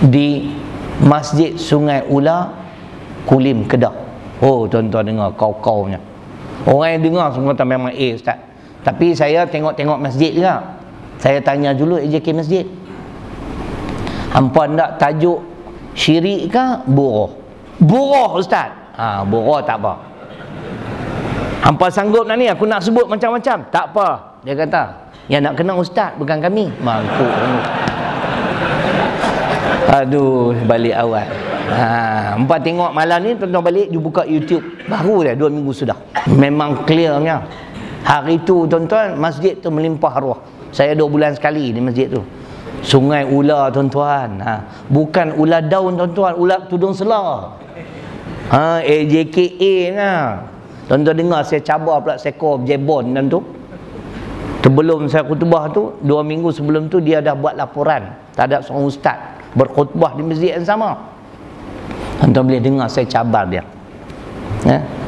di Masjid Sungai Ula, Kulim, Kedah. Oh, tuan-tuan dengar kau-kaunya. Orang yang dengar semua kata memang ustaz. Tapi saya tengok-tengok masjid juga. Saya tanya dulu AJK masjid. Hampa nak tajuk syirik ke buruh? Buruh ustaz. Buruh tak apa. Hampa sanggup nak ni aku nak sebut macam-macam. Tak apa. Dia kata, yang nak kena ustaz bukan kami. Mangkuk. Aduh, balik awal. Empat tengok malam ni tuan-tuan balik you buka YouTube, baru dah 2 minggu sudah. Memang clearnya. Hari tu tuan-tuan masjid tu melimpah arwah. Saya 2 bulan sekali di masjid tu. Sungai Ula tuan-tuan. Bukan ular daun tuan-tuan, ular tudung selah. AJKA nah. Tuan-tuan dengar saya cabar pula seekor jebon dan tu. Sebelum saya khutbah tu, 2 minggu sebelum tu dia dah buat laporan terhadap seorang ustaz berkhutbah di masjid yang sama. Tuan-tuan boleh dengar saya cabar dia.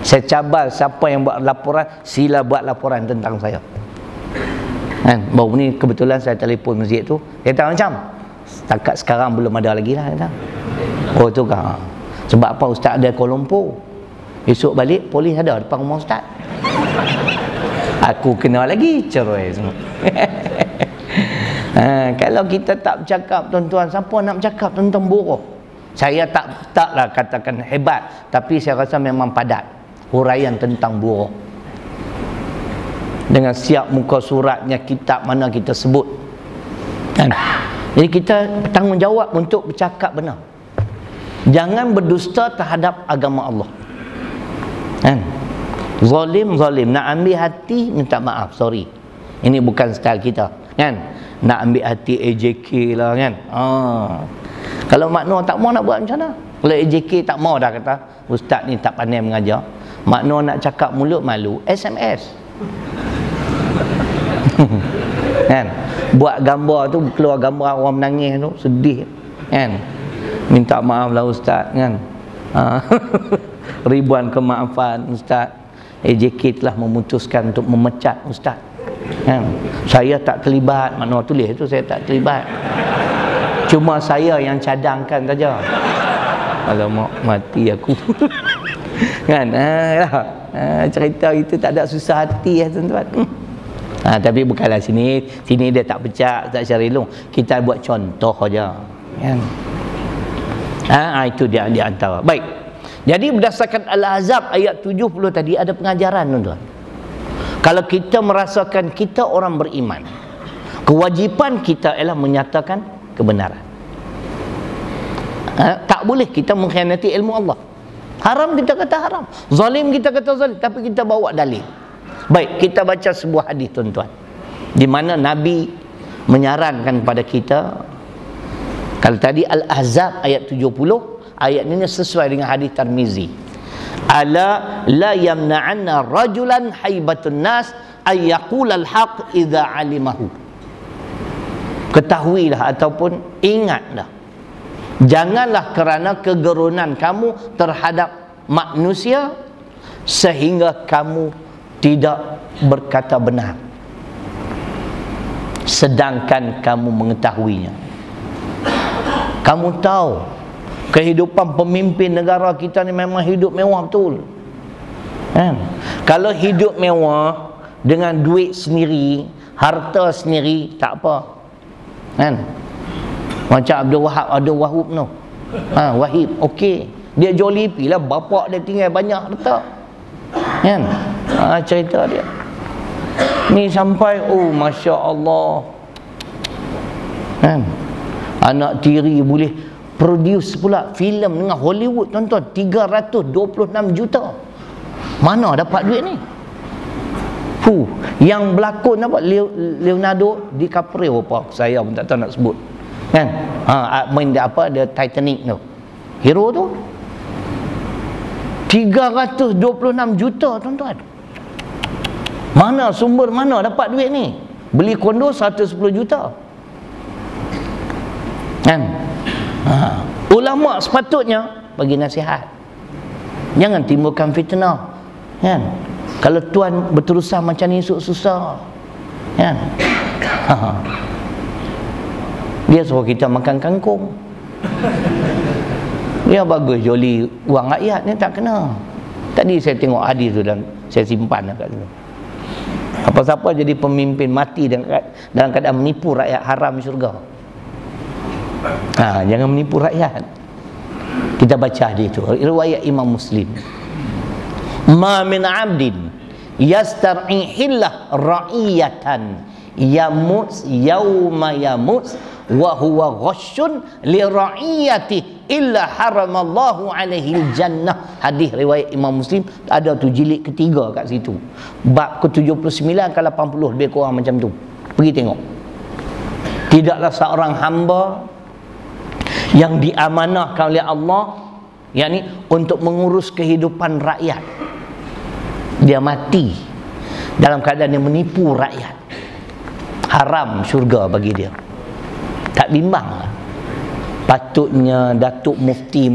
Saya cabar siapa yang buat laporan, sila buat laporan tentang saya. Kan? Baru ni kebetulan saya telefon masjid tu. Dia kata macam setakat sekarang belum ada lagi lah. Kata. Oh tu kan. Sebab apa ustaz ada Kuala Lumpur. Esok balik polis ada depan rumah ustaz. Aku kena lagi cerai semua. Kalau kita tak bercakap tuan-tuan, siapa nak bercakap tentang buruh? Saya taklah katakan hebat, tapi saya rasa memang padat huraian tentang buruh. Dengan siap muka suratnya, kitab mana kita sebut. Kan? Jadi kita bertanggungjawab untuk bercakap benar. Jangan berdusta terhadap agama Allah. Kan? Zalim, nak ambil hati minta maaf, sorry. Ini bukan style kita, kan? Nak ambil hati AJK lah kan. Kalau makno tak mau nak buat macam mana? Kalau AJK tak mau dah kata, ustaz ni tak pandai mengajar. Makno nak cakap mulut malu, SMS. Kan? Buat gambar tu, keluar gambar orang menangis tu, sedih. Kan? Minta maaf lah ustaz, kan? Ribuan kemaafan ustaz. AJK telah memutuskan untuk memecat ustaz. Kan? Saya tak terlibat, makna tulis tu saya tak terlibat. Cuma saya yang cadangkan saja. Alamak, mati aku. Kan? Cerita itu tak ada susah hati ya tuan-tuan. Tapi bukanlah sini dia tak pecat tak Syarilung. Kita buat contoh saja. Kan? Itu dia di antara. Baik. Jadi berdasarkan Al-Ahzab ayat 70 tadi ada pengajaran tuan-tuan. Kalau kita merasakan kita orang beriman, kewajipan kita ialah menyatakan kebenaran. Tak boleh kita mengkhianati ilmu Allah. Haram kita kata haram, zalim kita kata zalim, tapi kita bawa dalil. Baik, kita baca sebuah hadis tuan-tuan, di mana Nabi menyarankan kepada kita. Kalau tadi Al-Ahzab ayat 70, ayat ini sesuai dengan hadis Tirmizi. Ala la yamna'anna rajulan haibatun nas ay yaqulal haq idza alimahu. Ketahuilah ataupun ingatlah, janganlah kerana kegerunan kamu terhadap manusia sehingga kamu tidak berkata benar sedangkan kamu mengetahuinya. Kamu tahu kehidupan pemimpin negara kita ni memang hidup mewah betul. Kan? Kalau hidup mewah dengan duit sendiri, harta sendiri, tak apa. Kan? Macam Abdul Wahab no. Wahib, okey. Dia Jollibee lah, bapak dia tinggal banyak harta. Kan? Cerita dia. Ni sampai Masya Allah. Kan? Anak tiri boleh produce pula filem dengan Hollywood tuan-tuan, 326 juta. Mana dapat duit ni? Yang berlakon apa? Leonardo DiCaprio apa? Saya pun tak tahu nak sebut. Kan? Main dia apa? Dia Titanic tu. Hero tu 326 juta tuan-tuan. Mana sumber mana dapat duit ni? Beli kondo 110 juta. Kan? Ulama sepatutnya bagi nasihat. Jangan timbulkan fitnah. Kan? Kalau tuan berterusan macam ni susah. Kan? Dia suruh kita makan kangkung. Dia bagus joli wang rakyat ni tak kena. Tadi saya tengok hadis tu dan saya simpan kat situ. Apa-siapa jadi pemimpin mati dalam keadaan menipu rakyat, haram syurga. Jangan menipu rakyat. Kita baca hadis tu, riwayat Imam Muslim. Ma min 'abdin yastar'i hillah ra'iyatan yamuts yauma yamuts wa huwa ghashun li ra'iyati illa haramallahu alaihi jannah. Hadis riwayat Imam Muslim, ada tu jilid ketiga kat situ, bab ke-79 ke 80, lebih kurang macam tu. Pergi tengok. Tidaklah seorang hamba yang diamanahkan oleh Allah, yakni untuk mengurus kehidupan rakyat, dia mati dalam keadaan dia menipu rakyat, haram syurga bagi dia. Tak bimbang lah. Patutnya Datuk Mufti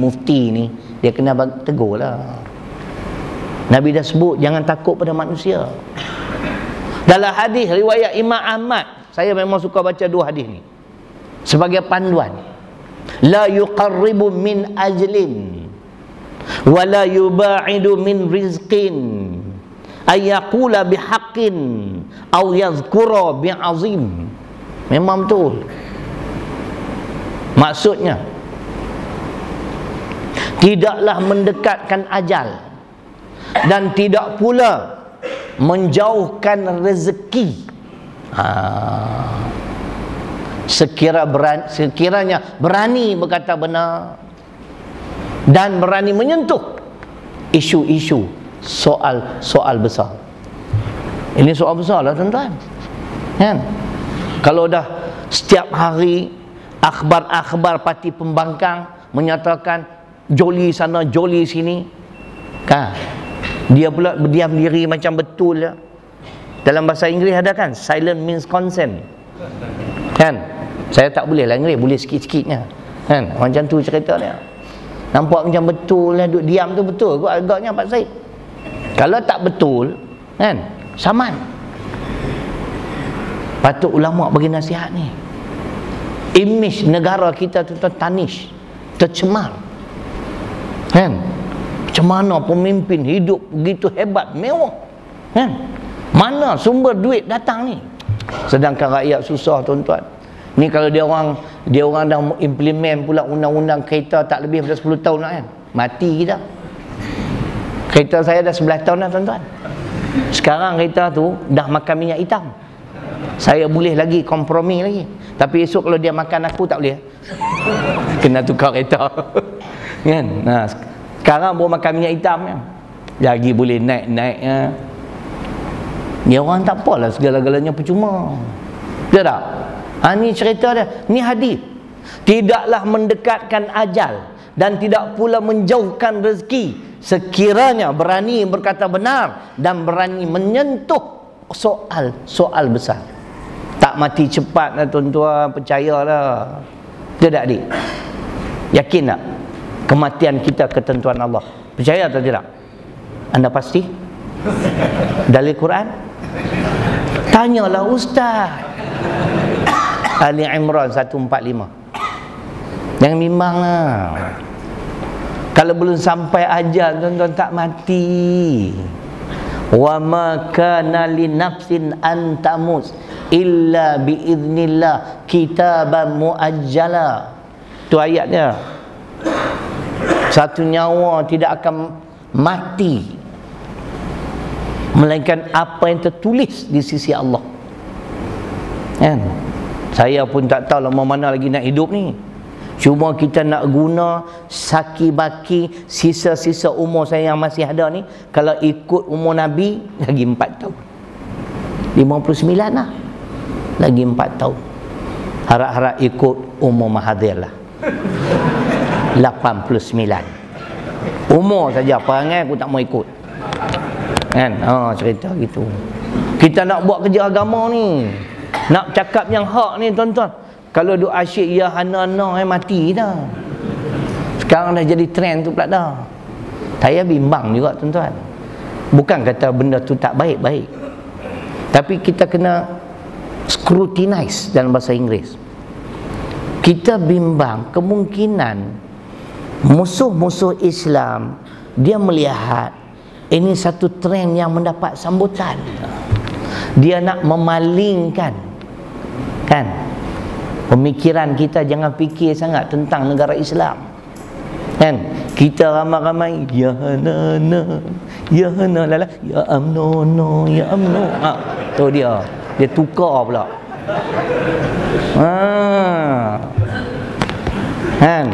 ni dia kena tegur lah. Nabi dah sebut jangan takut pada manusia. Dalam hadis riwayat Imam Ahmad, saya memang suka baca dua hadis ni sebagai panduan. La yuqarribu min ajlin wa la yuba'idu min rizqin ayyaqula bihaqqin aw yazkura bi'azim. Memang betul. Maksudnya tidaklah mendekatkan ajal dan tidak pula menjauhkan rezeki. Sekiranya berani berkata benar dan berani menyentuh isu-isu soal besar. Ini soal besar lah tuan-tuan. Kan? Kalau dah setiap hari Akhbar-akhbar parti pembangkang menyatakan joli sana, joli sini. Kan? Dia pula berdiam diri macam betul ya. Dalam bahasa Inggeris ada kan, silent means consent. Kan? Saya tak boleh lah Inggeris, boleh sikit-sikitnya. Kan? Macam tu cerita dia. Nampak macam betul lah, duduk diam tu betul kot agaknya Pak Said. Kalau tak betul, kan? Saman. Patut ulama bagi nasihat ni. Image negara kita tu tertanish, tercemar. Kan? Macam mana pemimpin hidup begitu hebat, mewah. Kan? Mana sumber duit datang ni? Sedangkan rakyat susah tuan-tuan. Ni kalau dia orang dah implement pula undang-undang kereta tak lebih daripada 10 tahun lah kan. Mati kita. Kereta saya dah 11 tahun dah tuan-tuan. Sekarang kereta tu dah makan minyak hitam. Saya boleh lagi kompromi lagi. Tapi esok kalau dia makan aku tak boleh. Kena tukar kereta. Kan? Nah, sekarang baru makan minyak hitam kan. Lagi boleh naik-naik ya. Dia orang tak apalah segala-galanya percuma. Betul tak? Ni cerita dia. Ni hadis. Tidaklah mendekatkan ajal dan tidak pula menjauhkan rezeki sekiranya berani berkata benar dan berani menyentuh soal besar. Tak mati cepat lah tuan-tuan, percayalah. Betul tak adik? Yakin tak? Kematian kita ketentuan Allah. Percaya atau tidak? Anda pasti? Dalil Quran? Tanyalah Ustaz. Ali Imran 145. Jangan bimbang lah. Kalau belum sampai ajal tuan-tuan tak mati. Wa ma kana li nafsin an tamus illa biiznillah kitaban muajjala. Tu ayatnya. Satu nyawa tidak akan mati melainkan apa yang tertulis di sisi Allah. Kan? Saya pun tak tahu lama mana lagi nak hidup ni. Cuma kita nak guna saki-baki sisa-sisa umur saya yang masih ada ni. Kalau ikut umur Nabi, lagi 4 tahun. 59 lah. Lagi 4 tahun. Harap-harap ikut umur Mahathir lah. 89. Umur saja, perangai aku tak mau ikut. Kan? Cerita gitu. Kita nak buat kerja agama ni, nak cakap yang hak ni tuan-tuan. Kalau duk asyik ya hana-hana mati dah. Sekarang dah jadi trend tu pula dah. Saya bimbang juga tuan-tuan. Bukan kata benda tu tak baik-baik, tapi kita kena scrutinize dalam bahasa Inggeris. Kita bimbang kemungkinan musuh-musuh Islam dia melihat ini satu trend yang mendapat sambutan. Dia nak memalingkan, kan, pemikiran kita. Jangan fikir sangat tentang negara Islam, kan. Kita ramai-ramai ya hana ya hana lala ya amno no ya amno. Tu dia tukar pula. Kan,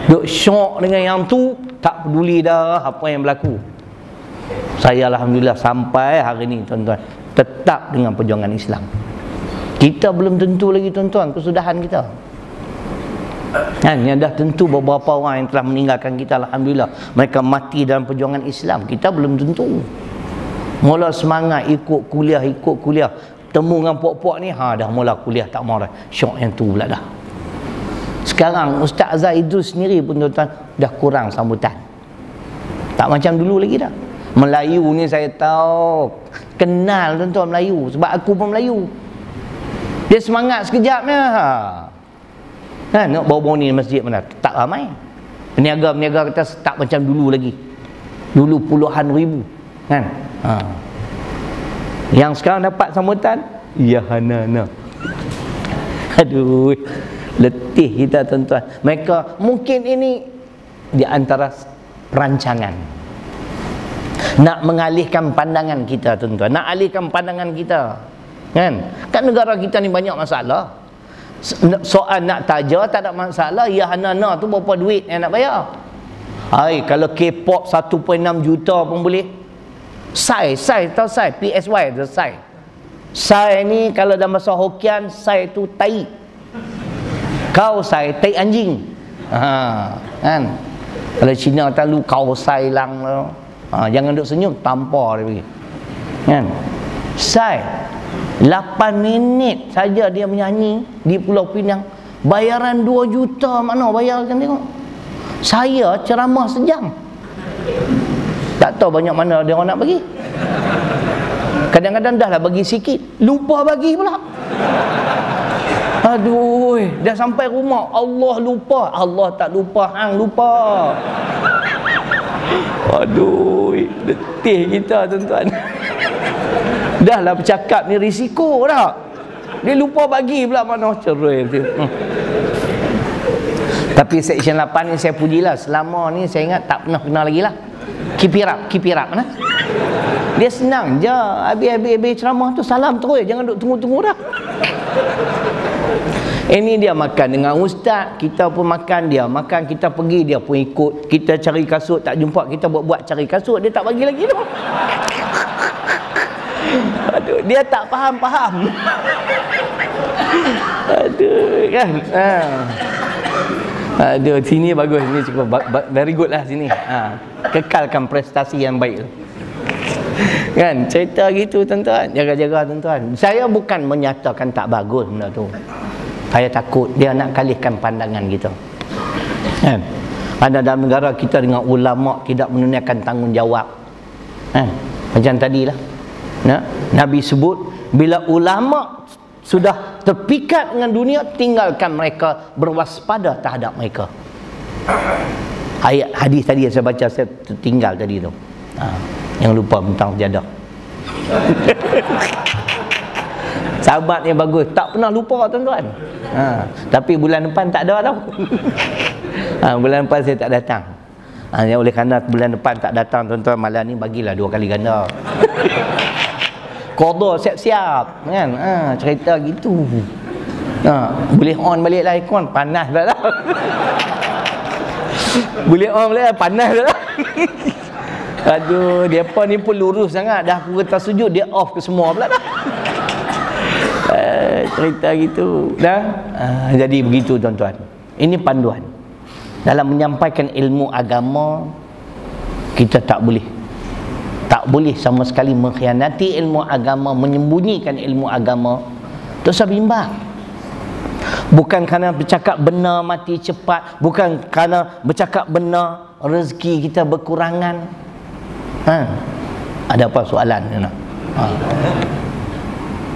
duk syok dengan yang tu, tak peduli dah apa yang berlaku. Saya alhamdulillah sampai hari ni tuan-tuan tetap dengan perjuangan Islam. Kita belum tentu lagi tuan-tuan kesudahan kita. Kan, yang dah tentu beberapa orang yang telah meninggalkan kita alhamdulillah, mereka mati dalam perjuangan Islam. Kita belum tentu. Mula semangat ikut kuliah, temu dengan puak-puak ni, dah mula kuliah tak mau dah. Syok yang tu pula dah. Sekarang Ustaz Azhar Idrus sendiri pun tuan-tuan dah kurang sambutan. Tak macam dulu lagi dah. Melayu ni saya tahu, kenal tuan-tuan Melayu, sebab aku pun Melayu. Dia semangat sekejapnya. Nak bawa-bawa ni masjid mana? Tak ramai. Peniaga-peniaga kata tak macam dulu lagi. Dulu puluhan ribu, kan? Yang sekarang dapat sambutan, ya hana-hana. Aduh, letih kita tuan-tuan. Mereka mungkin ini di antara perancangan nak mengalihkan pandangan kita tuan-tuan, nak alihkan pandangan kita, kan negara kita ni banyak masalah. Soal nak taja tak ada masalah. Ya hana-hana tu berapa duit yang nak bayar? Kalau K-pop 1.6 juta pun boleh. Sai tahu sai, PSY tu sai ni kalau dalam bahasa Hokian, sai tu tai. Kau sai tai anjing. Kan? Kalau Cina tahu kau sai lang tu. Jangan duk senyum, tampar dia pergi. Kan? Sai 8 minit saja dia menyanyi di Pulau Pinang. Bayaran 2 juta, mana bayarkan tengok. Saya ceramah sejam. Tak tahu banyak mana dia orang nak bagi. Kadang-kadang dah lah bagi sikit, lupa bagi pula. Aduh, dah sampai rumah, Allah lupa. Allah tak lupa, hang lupa. Aduh, letih kita tuan-tuan. Dah lah bercakap ni risiko dah. Dia lupa bagi pula, mana cerai tu. Tapi Seksyen 8 ni saya pujilah. Selama ni saya ingat tak pernah kena lagi lah. Keep it up mana? Dia senang je. Habis ceramah tu salam terus. Jangan duk tunggu-tunggu dah. Ini dia makan dengan ustaz, kita pun makan, dia makan, kita pergi, dia pun ikut. Kita cari kasut tak jumpa, kita buat cari kasut, dia tak bagi lagi tu. Aduh, dia tak faham. Aduh, kan. Aduh, sini bagus, ni cukup very good lah sini. Kekalkan prestasi yang baik tu. Kan, cerita gitu tuan-tuan, jaga-jaga tuan-tuan. Saya bukan menyatakan tak bagus benda tu. Saya takut dia nak kalihkan pandangan kita. Kan? Ada dalam negara kita dengan ulama tidak menunaikan tanggungjawab. Kan? Macam tadilah. Nabi sebut bila ulama sudah terpikat dengan dunia, tinggalkan mereka, berwaspada terhadap mereka. Ayat hadis tadi yang saya baca, saya tertinggal tadi tu. Yang lupa tentang sejadah. Sahabat yang bagus, tak pernah lupa tuan-tuan. Tapi bulan depan tak ada tau. Bulan depan saya tak datang. Oleh kerana bulan depan tak datang tuan-tuan, malam ni bagilah 2 kali ganda. Qada siap-siap kan. Cerita gitu. Boleh on balik lah aircon, panas dah lah. Boleh on balik lah, panas dah lah. Aduh, depa ni pun lurus sangat. Dah aku kata sujud, dia off ke semua pula dah. Cerita gitu dah. Jadi begitu tuan-tuan. Ini panduan dalam menyampaikan ilmu agama. Kita tak boleh sama sekali mengkhianati ilmu agama, menyembunyikan ilmu agama. Dosa bimbang. Bukan kerana bercakap benar mati cepat, bukan kerana bercakap benar rezeki kita berkurangan. Ada apa soalan ni nak?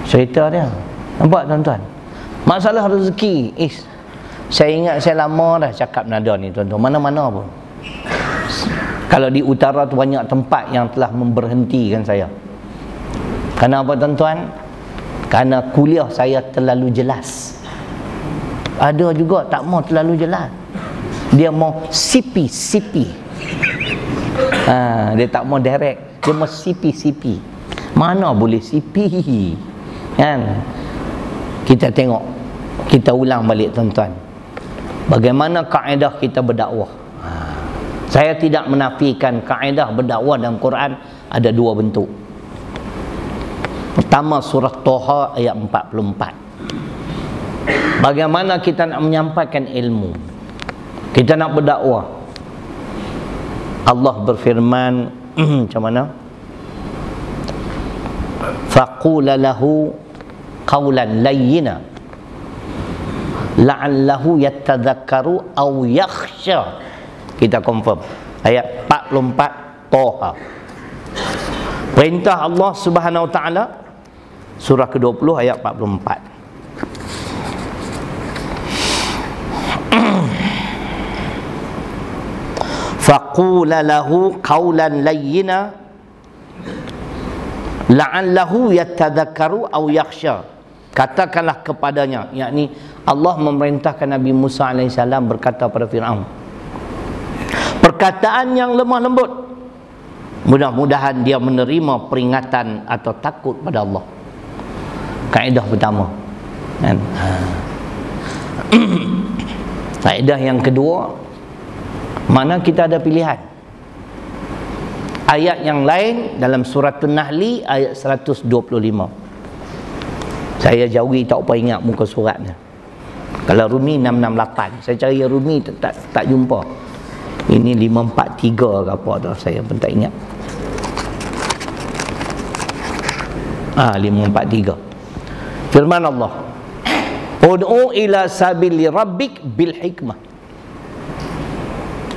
Cerita dia. Nampak tuan-tuan? Masalah rezeki. Saya ingat saya lama dah cakap nada ni tuan-tuan. Mana-mana pun. Kalau di utara tu banyak tempat yang telah memberhentikan saya. Kerana apa tuan-tuan? Kerana kuliah saya terlalu jelas. Ada juga tak mau terlalu jelas. Dia mau CP. Dia tak mau direct. Dia mau CP. Mana boleh CP? Kan? Kita tengok, kita ulang balik tuan-tuan, bagaimana kaedah kita berdakwah. Saya tidak menafikan kaedah berdakwah dalam Quran ada 2 bentuk. Pertama, surah Toha ayat 44. Bagaimana kita nak menyampaikan ilmu, kita nak berdakwah. Allah berfirman macam mana? Faqula lahu qawlan layyina la'allahu yatadhakkaru aw yakhsha. Kita confirm ayat 44 Toha. Perintah Allah Subhanahu wa taala, surah ke-20 ayat 44. Faqula lahu qawlan layyina la'allahu yatadhakkaru aw yakhsha. Katakanlah kepadanya, yakni Allah memerintahkan Nabi Musa AS berkata pada Fir'aun, perkataan yang lemah lembut, mudah-mudahan dia menerima peringatan atau takut pada Allah. Kaedah pertama kan? Kaedah yang kedua, mana kita ada pilihan. Ayat yang lain dalam surah An-Nahl ayat 125. Saya jauhi, tak apa ingat muka suratnya. Kalau Rumi 668. Saya cari Rumi tak jumpa. Ini 543 ke apa tu, saya pun tak ingat. 543. Firman Allah, ud'u ila sabili rabbik bil hikmah.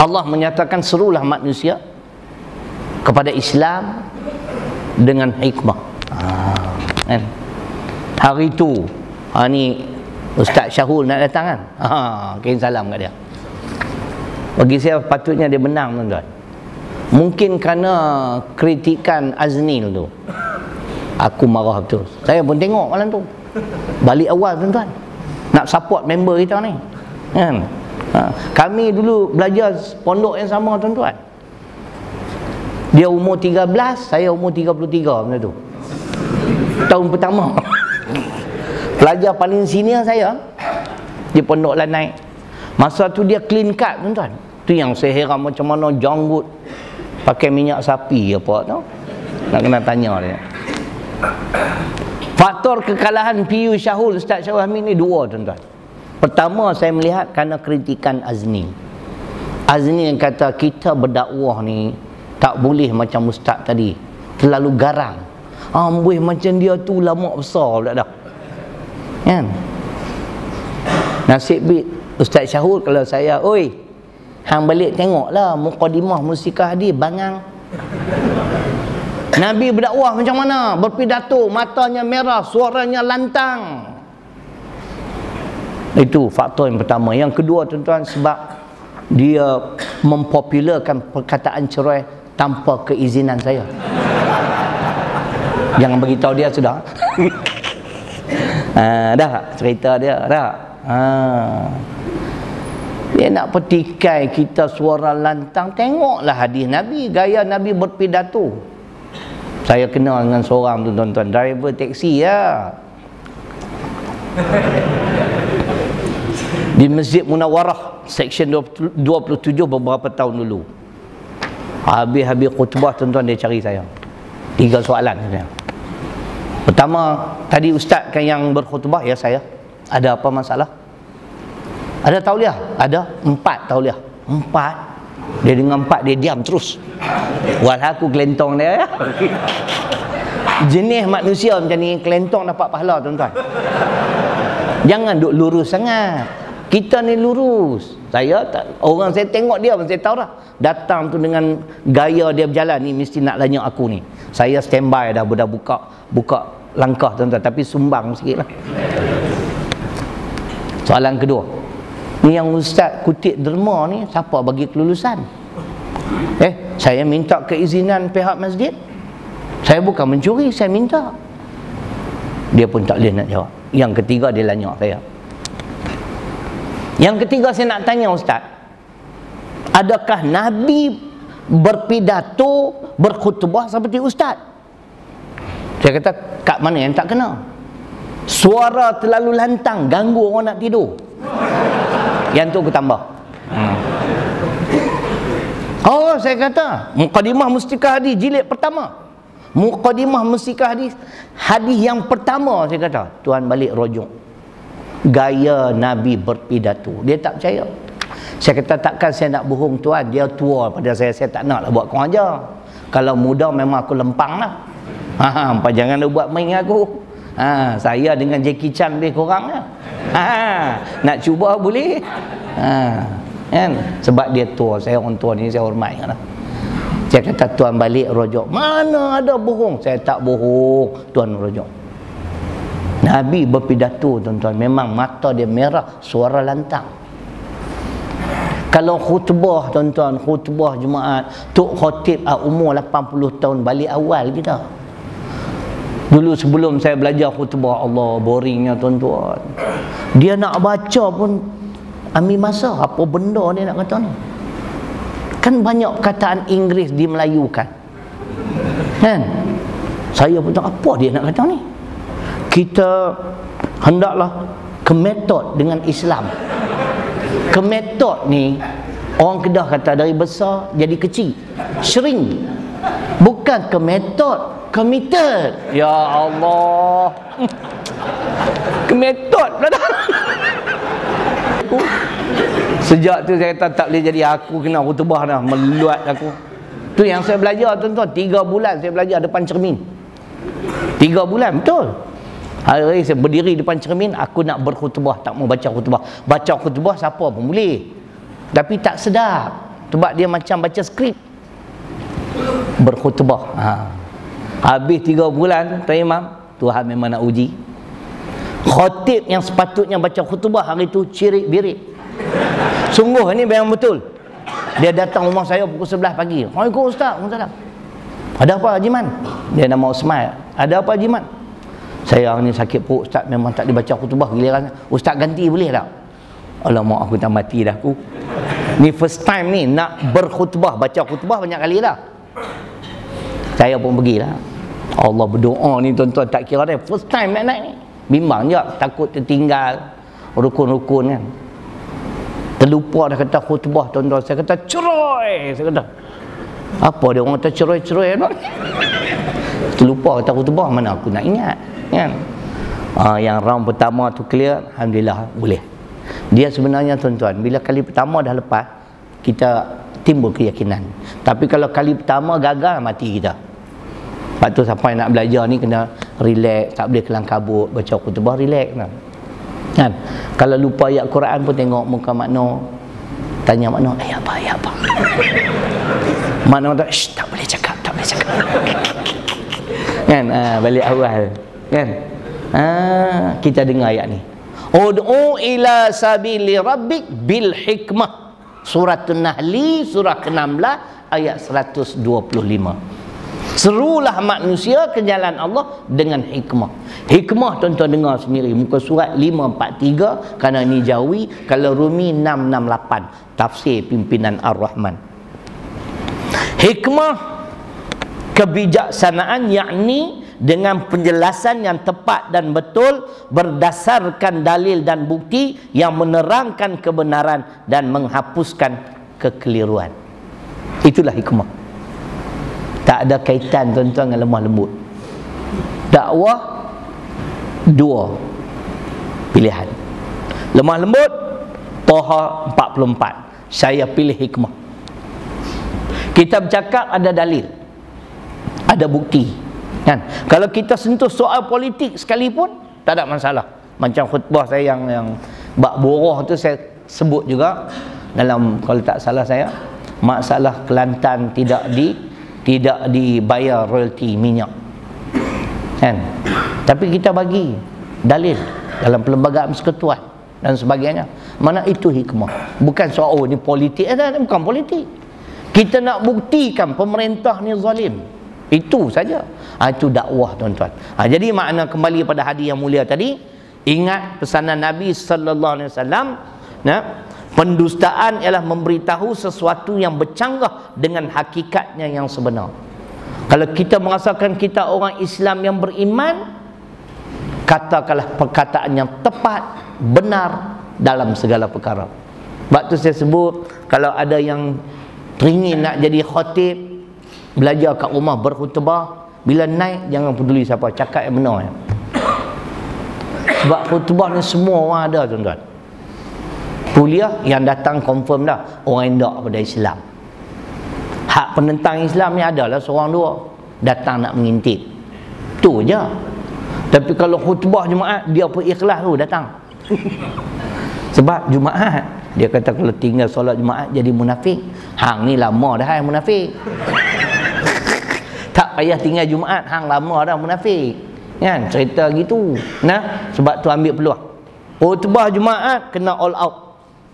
Allah menyatakan serulah manusia kepada Islam dengan hikmah. Kan? Hari tu ni Ustaz Syahul nak datang kan? Kirim salam kat dia. Bagi saya patutnya dia menang, tuan-tuan. Mungkin kerana kritikan Aznil tu, aku marah betul. Saya pun tengok malam tu. Balik awal, tuan-tuan. Nak support member kita ni. Kan? Kami dulu belajar pondok yang sama, tuan-tuan. Dia umur 13, saya umur 33 macam tu. Tahun pertama. Pelajar paling senior saya di pondok Lanai. Masa tu dia clean cut, tuan-tuan. Tu yang saya heran macam mana janggut pakai minyak sapi apa tu. Nak kena tanya dia. Faktor kekalahan PU Syahul, Ustaz Syahul Hamid ni dua, tuan-tuan. Pertama, saya melihat kerana kritikan Azni. Azni yang kata kita berdakwah ni tak boleh macam ustaz tadi, terlalu garang. Boleh macam dia tu lama besar pula dah. Kan? Nasib baik Ustaz Syahul kalau saya, oi, hang balik tengoklah mukadimah musikah hadis bangang. Nabi berdakwah macam mana? Berpidato, matanya merah, suaranya lantang. Itu faktor yang pertama. Yang kedua, tuan-tuan, sebab dia mempopularkan perkataan cerai tanpa keizinan saya. Jangan beritahu dia sudah. Dah cerita dia dah. Dia nak petikai kita suara lantang. Tengoklah hadis Nabi, gaya Nabi berpidato. Saya kenal dengan seorang tu, tuan-tuan, driver taksi ya. Di Masjid Munawarah section 27 beberapa tahun dulu. Habis-habis khutbah, tuan-tuan, dia cari saya. 3 soalan sebenarnya. Pertama, tadi ustaz kan yang berkhutbah, ya saya. Ada apa masalah? Ada tauliah? Ada 4 tauliah. 4. Dia dengar 4, dia diam terus. Walhaku kelentong dia ya. Jenis manusia macam ni, kelentong dapat pahala, tuan-tuan. Jangan duk lurus sangat. Kita ni lurus. Saya tak, orang saya tengok dia, saya tahu dah. Datang tu dengan gaya dia berjalan ni mesti nak lanyak aku ni. Saya standby dah buka langkah, tuan-tuan, tapi sumbang sikitlah. Soalan kedua. Ni yang ustaz kutip derma ni siapa bagi kelulusan? Saya minta keizinan pihak masjid. Saya bukan mencuri, saya minta. Dia pun tak boleh nak jawab. Yang ketiga, dia lanyak saya. Yang ketiga, saya nak tanya ustaz, adakah Nabi berpidato, berkhutbah seperti ustaz? Saya kata, kat mana yang tak kena? Suara terlalu lantang, ganggu orang nak tidur. Yang tu aku tambah. Oh, saya kata, Muqaddimah Mustikah Hadis jilid pertama. Muqaddimah Mustikah Hadis, hadis yang pertama, saya kata, tuan balik rujuk. Gaya Nabi berpidato. Dia tak percaya. Saya kata, takkan saya nak bohong tuan, dia tua pada saya tak nak lah buat korang ajar. Kalau muda memang aku lempang lah. Jangan nak buat main aku. Saya dengan Jackie Chan lebih kurang lah. Nak cuba boleh. Kan? Sebab dia tua, saya orang tua ni saya hormat kan. Saya kata, tuan balik rujuk. Mana ada bohong? Saya tak bohong, tuan rujuk. Nabi berpidato, tuan-tuan, memang mata dia merah, suara lantang. Kalau khutbah, tuan-tuan, khutbah Jumaat, Tok Khatib umur 80 tahun, balik awal kita. Dulu sebelum saya belajar khutbah, Allah, boringnya, tuan-tuan. Dia nak baca pun ambil masa. Apa benda dia nak kata ni? Kan banyak perkataan Inggeris dimelayukan. Kan? Saya pun tak, apa dia nak kata ni? Kita hendaklah kemetod dengan Islam. Kemetod ni, orang Kedah kata dari besar jadi kecil. Shrink. Bukan kemetod, committed. Ya Allah. Kemetod pula dah. aku. Sejak tu saya kata tak boleh jadi aku kena khutbah dah, meluat aku. Tu yang saya belajar tuan-tuan, 3 bulan saya belajar depan cermin. 3 bulan betul. Hari saya berdiri depan cermin, aku nak berkhutbah, tak mau baca khutbah. Baca khutbah siapa pun boleh. Tapi tak sedap. Sebab dia macam baca skrip. Berkhutbah. Habis 3 bulan, Tuan Imam, Tuhan memang nak uji. Khatib yang sepatutnya baca khutbah hari tu cirit-birit. Sungguh ini memang betul. Dia datang rumah saya pukul 11 pagi. Assalamualaikum Ustaz. Ada apa Haji Man? Dia nama Osman. Ada apa Haji Man? Saya ni sakit perut Ustaz, memang tak dibaca khutbah giliran. Ustaz ganti boleh tak? Alamak, aku tak mati dah aku. Ni first time ni nak berkhutbah, baca khutbah banyak kali dah. Saya pun pergilah. Allah berdoa ni tuan-tuan, tak kira dah first time nak naik ni. Bimbang je, takut tertinggal rukun-rukun kan. Terlupa dah kata khutbah tuan-tuan. Saya kata cerai. Saya kata apa dia orang kata cerai-cerai tu? Terlupa kata khutbah, mana aku nak ingat kan. Yang round pertama tu clear, alhamdulillah boleh. Dia sebenarnya tuan-tuan, bila kali pertama dah lepas, kita timbul keyakinan. Tapi kalau kali pertama gagal, mati kita. Lepas tu sampai nak belajar ni kena relax, tak boleh kelang kabut, baca khutbah relax kan. Kalau lupa ayat Quran pun tengok muka makna, tanya makna, ayat apa? Makna tu, tak boleh cakap kan. Balik awal kan. Kita dengar ayat ni, ud'u ila sabili rabbik bil hikmah. Surah An-Nahl, surah ke-16 ayat 125. Serulah manusia ke jalan Allah dengan hikmah. Hikmah tuan-tuan dengar sendiri, muka surat 543, kerana ini Jawi. Kalau Rumi 668, tafsir pimpinan Ar-Rahman. Hikmah kebijaksanaan, yakni dengan penjelasan yang tepat dan betul berdasarkan dalil dan bukti yang menerangkan kebenaran dan menghapuskan kekeliruan. Itulah hikmah. Tak ada kaitan tuan-tuan dengan lemah lembut. Dakwah 2 pilihan. Lemah lembut, Toha 44. Saya pilih hikmah. Kita bercakap ada dalil, ada bukti kan. Kalau kita sentuh soal politik sekalipun, tak ada masalah. Macam khutbah saya yang bak boroh tu, saya sebut juga dalam, kalau tak salah saya, masalah Kelantan tidak dibayar royalti minyak kan. Tapi kita bagi dalil dalam Perlembagaan Persekutuan dan sebagainya. Mana itu hikmah. Bukan soal ni politik, bukan politik. Kita nak buktikan pemerintah ni zalim. Itu saja. Itu dakwah tuan-tuan. Jadi makna kembali pada hadis yang mulia tadi, ingat pesanan Nabi sallallahu alaihi wasallam, pendustaan ialah memberitahu sesuatu yang bercanggah dengan hakikatnya yang sebenar. Kalau kita merasakan kita orang Islam yang beriman, katakanlah perkataan yang tepat, benar dalam segala perkara. Sebab tu saya sebut, kalau ada yang teringin nak jadi khatib, belajar kat rumah berkhutbah, bila naik jangan peduli siapa, cakap yang benar. Sebab khutbah ni semua orang ada tuan-tuan. Kuliah yang datang confirm dah orang endak pada Islam. Hak penentang Islam ni adalah seorang dua datang nak mengintip. Tu je. Tapi kalau khutbah Jumaat, dia pun ikhlas tu datang. Sebab Jumaat, dia kata kalau tinggal solat Jumaat jadi munafik. Hang ni lama dah yang munafik. Tak payah tinggal Jumaat, hang lama dah munafik. Kan? Cerita gitu. Sebab tu ambil peluang. Khutbah Jumaat kena all out.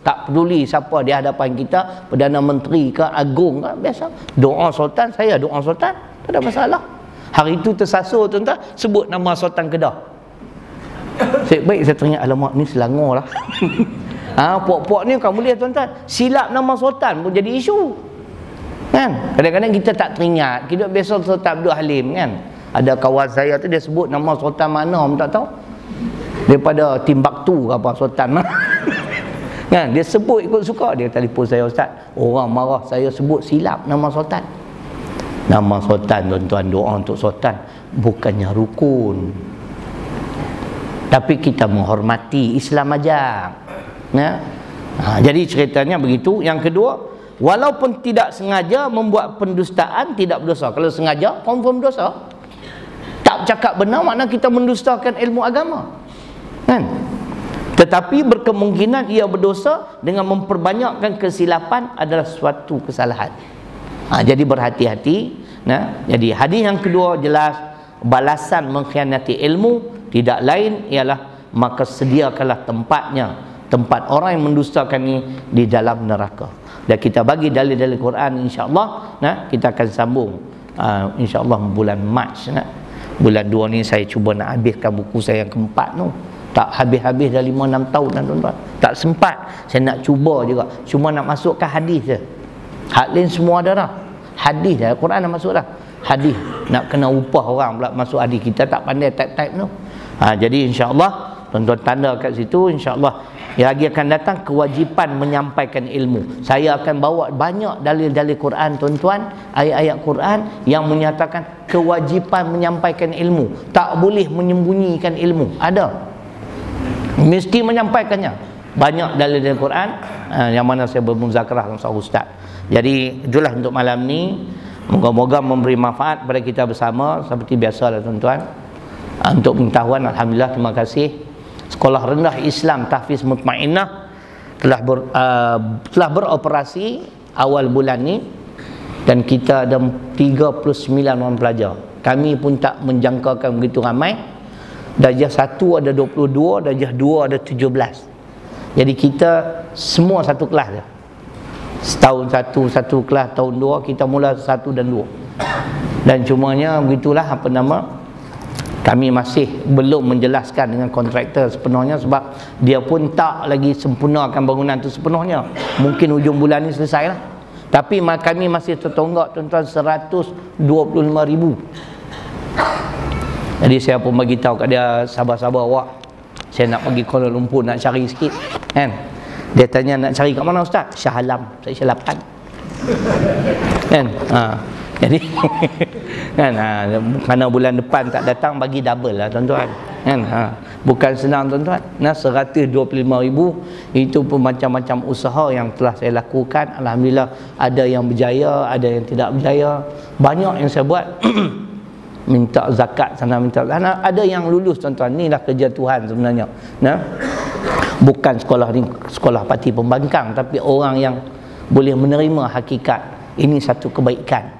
Tak peduli siapa di hadapan kita, Perdana Menteri ke, Agung ke, biasa. Doa Sultan, saya doa Sultan, tak ada masalah. Hari itu tersasar tuan-tuan, sebut nama Sultan Kedah. Baik saya teringat, alamak ni Selangor lah. Puak-puak ni kamu lihat tuan-tuan, silap nama Sultan pun jadi isu. Kan? Kadang-kadang kita tak teringat. Kita biasa Sultan Abdul Halim kan. Ada kawan saya tu dia sebut nama Sultan mana pun tak tahu. Daripada Timbuktu ke apa Sultan mana. Kan, dia sebut ikut suka. Dia telefon saya, Ustaz, orang marah saya sebut silap nama Sultan. Nama Sultan tuan-tuan, doa untuk Sultan bukannya rukun, tapi kita menghormati Islam aja. Jadi ceritanya begitu. Yang kedua, walaupun tidak sengaja membuat pendustaan tidak berdosa. Kalau sengaja, confirm dosa. Tak cakap benar makna kita mendustakan ilmu agama, kan? Tetapi berkemungkinan ia berdosa dengan memperbanyakkan kesilapan adalah suatu kesalahan. Jadi berhati-hati. Jadi hadis yang kedua jelas, balasan mengkhianati ilmu tidak lain ialah maka sediakanlah tempatnya, tempat orang yang mendustakan ini di dalam neraka. Dan kita bagi dalil-dalil Quran, insya-Allah. Kita akan sambung insya-Allah bulan Mac. Bulan 2 ni saya cuba nak habiskan buku saya yang keempat tu. Tak habis-habis dah 5-6 tahun dah tuan-tuan. Tak sempat. Saya nak cuba juga. Cuma nak masukkan hadis je. Hak lain semua ada dah. Hadis dah. Quran dah masuk dah. Hadis. Nak kena upah orang pula masuk hadis. Kita tak pandai type-type tu. Jadi insya-Allah tuan-tuan tanda kat situ, insya-Allah yang lagi akan datang kewajipan menyampaikan ilmu. Saya akan bawa banyak dalil-dalil Quran tuan-tuan, ayat-ayat Quran yang menyatakan kewajipan menyampaikan ilmu. Tak boleh menyembunyikan ilmu. Ada. Mesti menyampaikannya. Banyak dalil-dalil Quran yang mana saya bermuzakarah dengan seorang ustaz. Jadi itulah untuk malam ni. Moga-moga memberi manfaat kepada kita bersama. Seperti biasalah tuan-tuan. Untuk pengetahuan, alhamdulillah, terima kasih. Sekolah Rendah Islam Tahfiz Mutmainnah telah beroperasi awal bulan ni, dan kita ada 39 orang pelajar. Kami pun tak menjangkakan begitu ramai. Darjah 1 ada 22, darjah 2 ada 17. Jadi kita semua satu kelas je. Setahun satu kelas, tahun 2 kita mula 1 dan 2. Dan cumanya begitulah, kami masih belum menjelaskan dengan kontraktor sepenuhnya, sebab dia pun tak lagi sempurnakan bangunan tu sepenuhnya. Mungkin hujung bulan ni selesai lah. Tapi kami masih tertonggak tuan-tuan 125,000. Jadi saya pun bagi tahu kat dia, sabar-sabar awak. Saya nak pergi Kuala Lumpur nak cari sikit, kan? Dia tanya nak cari kat mana ustaz? Shah Alam. Saya Shah 8. Kan? Jadi kan, kerana bulan depan tak datang, bagi double lah tuan-tuan, kan? Bukan senang tuan-tuan. 125,000 itu pun macam-macam usaha yang telah saya lakukan. Alhamdulillah, ada yang berjaya, ada yang tidak berjaya. Banyak yang saya buat minta zakat sana, minta sana, ada yang lulus tuan-tuan. Inilah kerja Tuhan sebenarnya. Bukan sekolah ni sekolah parti pembangkang, tapi orang yang boleh menerima hakikat. Ini satu kebaikan.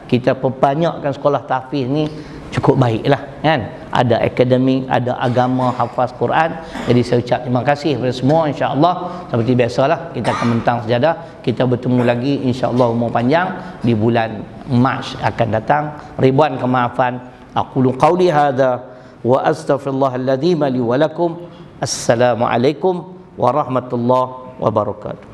Kita perbanyakkan sekolah tahfiz ni cukup baiklah, kan? Ada akademik, ada agama, hafaz Quran. Jadi saya ucap terima kasih kepada semua. Insya-Allah seperti biasalah kita akan mentang sejadah. Kita bertemu lagi insya-Allah umur panjang di bulan Mac akan datang. Ribuan kemaafan. Aqulu qauli hadza wa astaghfirullahal ladzim li wa lakum. Assalamualaikum warahmatullahi wabarakatuh.